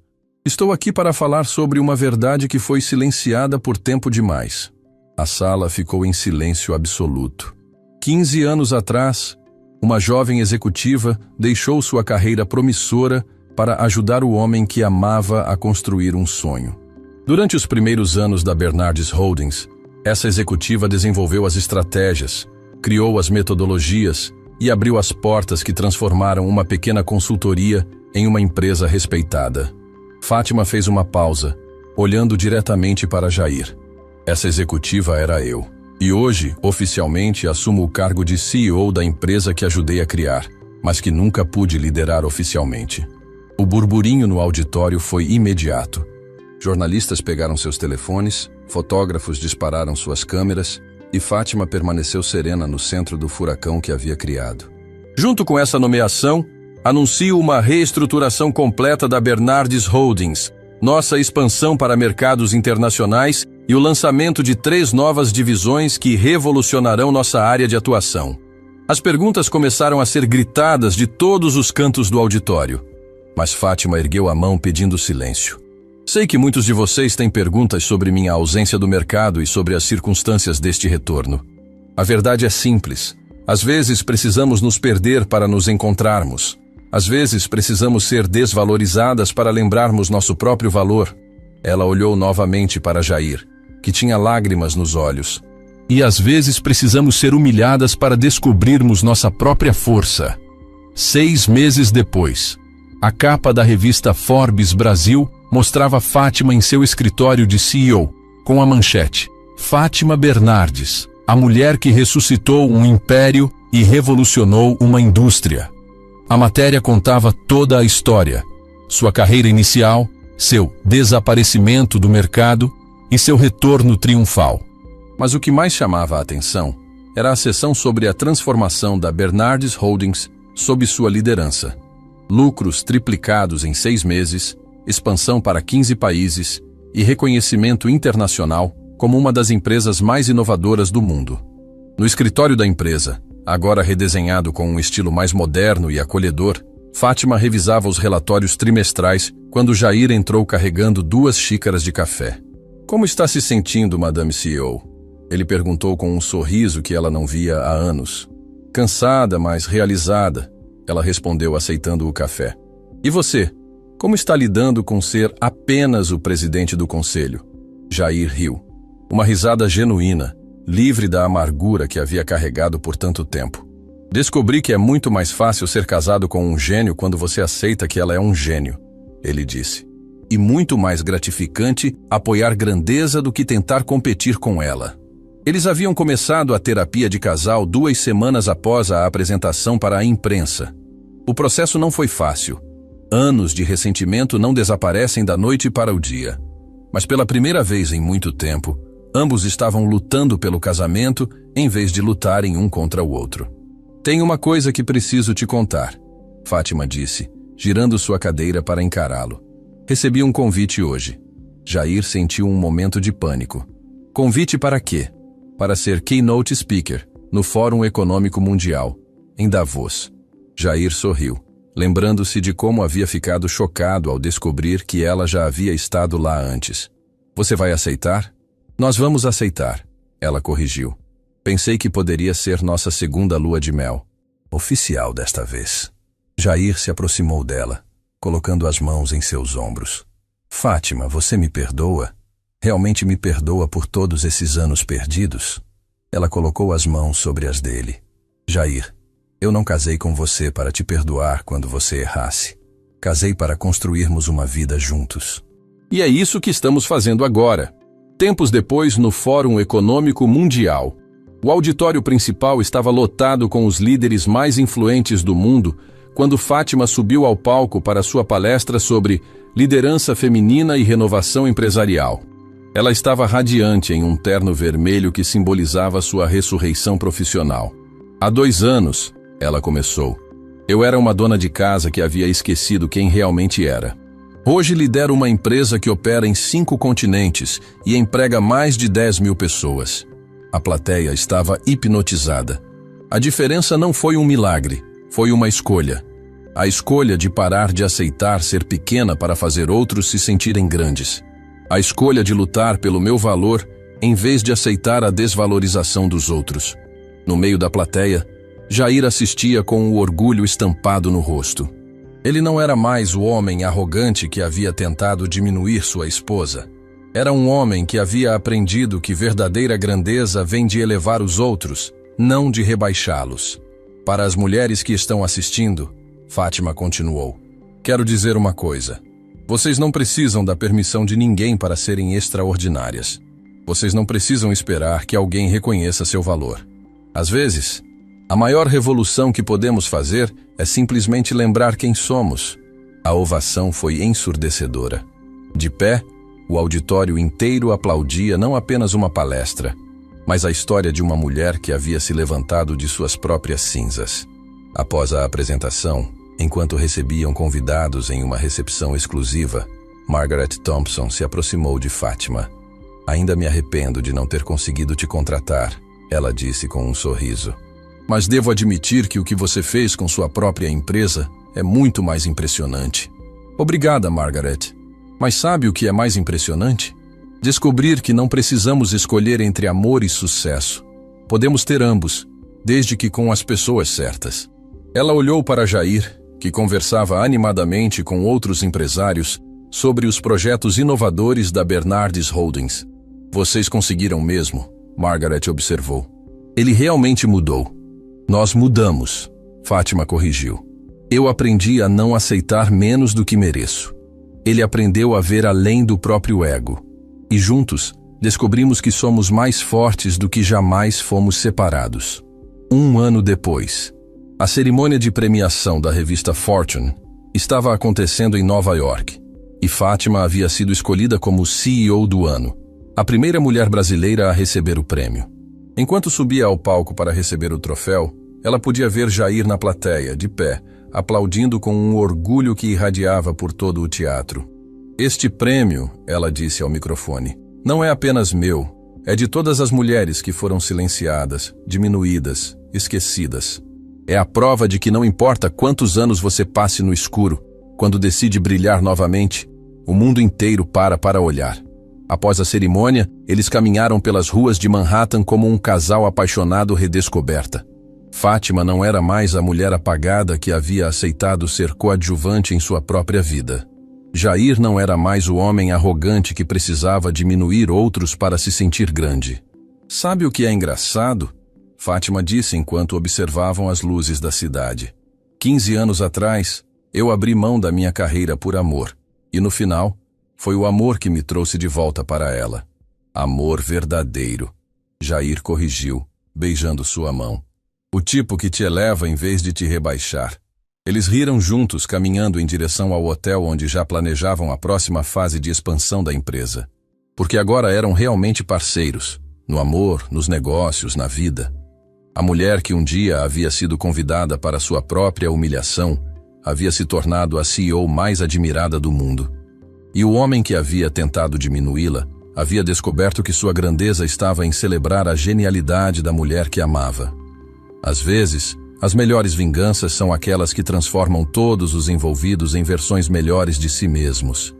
Estou aqui para falar sobre uma verdade que foi silenciada por tempo demais. A sala ficou em silêncio absoluto. 15 anos atrás, uma jovem executiva deixou sua carreira promissora para ajudar o homem que amava a construir um sonho. Durante os primeiros anos da Bernardes Holdings, essa executiva desenvolveu as estratégias, criou as metodologias e abriu as portas que transformaram uma pequena consultoria em uma empresa respeitada. Fátima fez uma pausa, olhando diretamente para Jair. Essa executiva era eu. E hoje, oficialmente, assumo o cargo de CEO da empresa que ajudei a criar, mas que nunca pude liderar oficialmente. O burburinho no auditório foi imediato. Jornalistas pegaram seus telefones, fotógrafos dispararam suas câmeras, e Fátima permaneceu serena no centro do furacão que havia criado. Junto com essa nomeação, anuncio uma reestruturação completa da Bernardes Holdings, nossa expansão para mercados internacionais e o lançamento de 3 novas divisões que revolucionarão nossa área de atuação. As perguntas começaram a ser gritadas de todos os cantos do auditório, mas Fátima ergueu a mão pedindo silêncio. Sei que muitos de vocês têm perguntas sobre minha ausência do mercado e sobre as circunstâncias deste retorno. A verdade é simples. Às vezes precisamos nos perder para nos encontrarmos. Às vezes precisamos ser desvalorizadas para lembrarmos nosso próprio valor. Ela olhou novamente para Jair, que tinha lágrimas nos olhos. E às vezes precisamos ser humilhadas para descobrirmos nossa própria força. 6 meses depois, a capa da revista Forbes Brasil mostrava Fátima em seu escritório de CEO, com a manchete: Fátima Bernardes, a mulher que ressuscitou um império e revolucionou uma indústria. A matéria contava toda a história, sua carreira inicial, seu desaparecimento do mercado e seu retorno triunfal. Mas o que mais chamava a atenção era a seção sobre a transformação da Bernardes Holdings sob sua liderança. Lucros triplicados em 6 meses, expansão para 15 países e reconhecimento internacional como uma das empresas mais inovadoras do mundo. No escritório da empresa, agora redesenhado com um estilo mais moderno e acolhedor, Fátima revisava os relatórios trimestrais quando Jair entrou carregando 2 xícaras de café. "Como está se sentindo, Madame CEO?" Ele perguntou com um sorriso que ela não via há anos. "Cansada, mas realizada", ela respondeu aceitando o café. "E você? Como está lidando com ser apenas o presidente do conselho?" Jair riu. Uma risada genuína, livre da amargura que havia carregado por tanto tempo. "Descobri que é muito mais fácil ser casado com um gênio quando você aceita que ela é um gênio", ele disse. "E muito mais gratificante apoiar grandeza do que tentar competir com ela." Eles haviam começado a terapia de casal 2 semanas após a apresentação para a imprensa. O processo não foi fácil. Anos de ressentimento não desaparecem da noite para o dia. Mas pela primeira vez em muito tempo, ambos estavam lutando pelo casamento em vez de lutarem um contra o outro. "Tem uma coisa que preciso te contar", Fátima disse, girando sua cadeira para encará-lo. "Recebi um convite hoje." Jair sentiu um momento de pânico. "Convite para quê?" "Para ser keynote speaker no Fórum Econômico Mundial, em Davos." Jair sorriu, lembrando-se de como havia ficado chocado ao descobrir que ela já havia estado lá antes. "Você vai aceitar?" "Nós vamos aceitar", ela corrigiu. "Pensei que poderia ser nossa segunda lua de mel. Oficial desta vez." Jair se aproximou dela, colocando as mãos em seus ombros. "Fátima, você me perdoa? Realmente me perdoa por todos esses anos perdidos?" Ela colocou as mãos sobre as dele. "Jair, eu não casei com você para te perdoar quando você errasse. Casei para construirmos uma vida juntos." E é isso que estamos fazendo agora. Tempos depois, no Fórum Econômico Mundial, o auditório principal estava lotado com os líderes mais influentes do mundo quando Fátima subiu ao palco para sua palestra sobre liderança feminina e renovação empresarial. Ela estava radiante em um terno vermelho que simbolizava sua ressurreição profissional. "Há 2 anos, ela começou, eu era uma dona de casa que havia esquecido quem realmente era. Hoje lidero uma empresa que opera em 5 continentes e emprega mais de 10.000 pessoas. A plateia estava hipnotizada. A diferença não foi um milagre, foi uma escolha. A escolha de parar de aceitar ser pequena para fazer outros se sentirem grandes. A escolha de lutar pelo meu valor em vez de aceitar a desvalorização dos outros." No meio da plateia, Jair assistia com o orgulho estampado no rosto. Ele não era mais o homem arrogante que havia tentado diminuir sua esposa. Era um homem que havia aprendido que verdadeira grandeza vem de elevar os outros, não de rebaixá-los. "Para as mulheres que estão assistindo", Fátima continuou, "quero dizer uma coisa. Vocês não precisam da permissão de ninguém para serem extraordinárias. Vocês não precisam esperar que alguém reconheça seu valor. Às vezes, a maior revolução que podemos fazer é simplesmente lembrar quem somos." A ovação foi ensurdecedora. De pé, o auditório inteiro aplaudia não apenas uma palestra, mas a história de uma mulher que havia se levantado de suas próprias cinzas. Após a apresentação, enquanto recebiam convidados em uma recepção exclusiva, Margaret Thompson se aproximou de Fátima. "Ainda me arrependo de não ter conseguido te contratar", ela disse com um sorriso. "Mas devo admitir que o que você fez com sua própria empresa é muito mais impressionante." "Obrigada, Margaret. Mas sabe o que é mais impressionante? Descobrir que não precisamos escolher entre amor e sucesso. Podemos ter ambos, desde que com as pessoas certas." Ela olhou para Jair, que conversava animadamente com outros empresários sobre os projetos inovadores da Bernardes Holdings. "Vocês conseguiram mesmo", Margaret observou. "Ele realmente mudou." "Nós mudamos", Fátima corrigiu. "Eu aprendi a não aceitar menos do que mereço. Ele aprendeu a ver além do próprio ego. E juntos, descobrimos que somos mais fortes do que jamais fomos separados." 1 ano depois, a cerimônia de premiação da revista Fortune estava acontecendo em Nova York, e Fátima havia sido escolhida como CEO do ano, a primeira mulher brasileira a receber o prêmio. Enquanto subia ao palco para receber o troféu, ela podia ver Jair na plateia, de pé, aplaudindo com um orgulho que irradiava por todo o teatro. Este prêmio, ela disse ao microfone, não é apenas meu, é de todas as mulheres que foram silenciadas, diminuídas, esquecidas. É a prova de que não importa quantos anos você passe no escuro, quando decide brilhar novamente, o mundo inteiro para olhar. Após a cerimônia, eles caminharam pelas ruas de Manhattan como um casal apaixonado redescoberta. Fátima não era mais a mulher apagada que havia aceitado ser coadjuvante em sua própria vida. Jair não era mais o homem arrogante que precisava diminuir outros para se sentir grande. Sabe o que é engraçado? Fátima disse enquanto observavam as luzes da cidade. 15 anos atrás, eu abri mão da minha carreira por amor. E no final, foi o amor que me trouxe de volta para ela. Amor verdadeiro. Jair corrigiu, beijando sua mão. O tipo que te eleva em vez de te rebaixar. Eles riram juntos, caminhando em direção ao hotel onde já planejavam a próxima fase de expansão da empresa. Porque agora eram realmente parceiros, no amor, nos negócios, na vida. A mulher que um dia havia sido convidada para sua própria humilhação, havia se tornado a CEO mais admirada do mundo. E o homem que havia tentado diminuí-la, havia descoberto que sua grandeza estava em celebrar a genialidade da mulher que amava. Às vezes, as melhores vinganças são aquelas que transformam todos os envolvidos em versões melhores de si mesmos.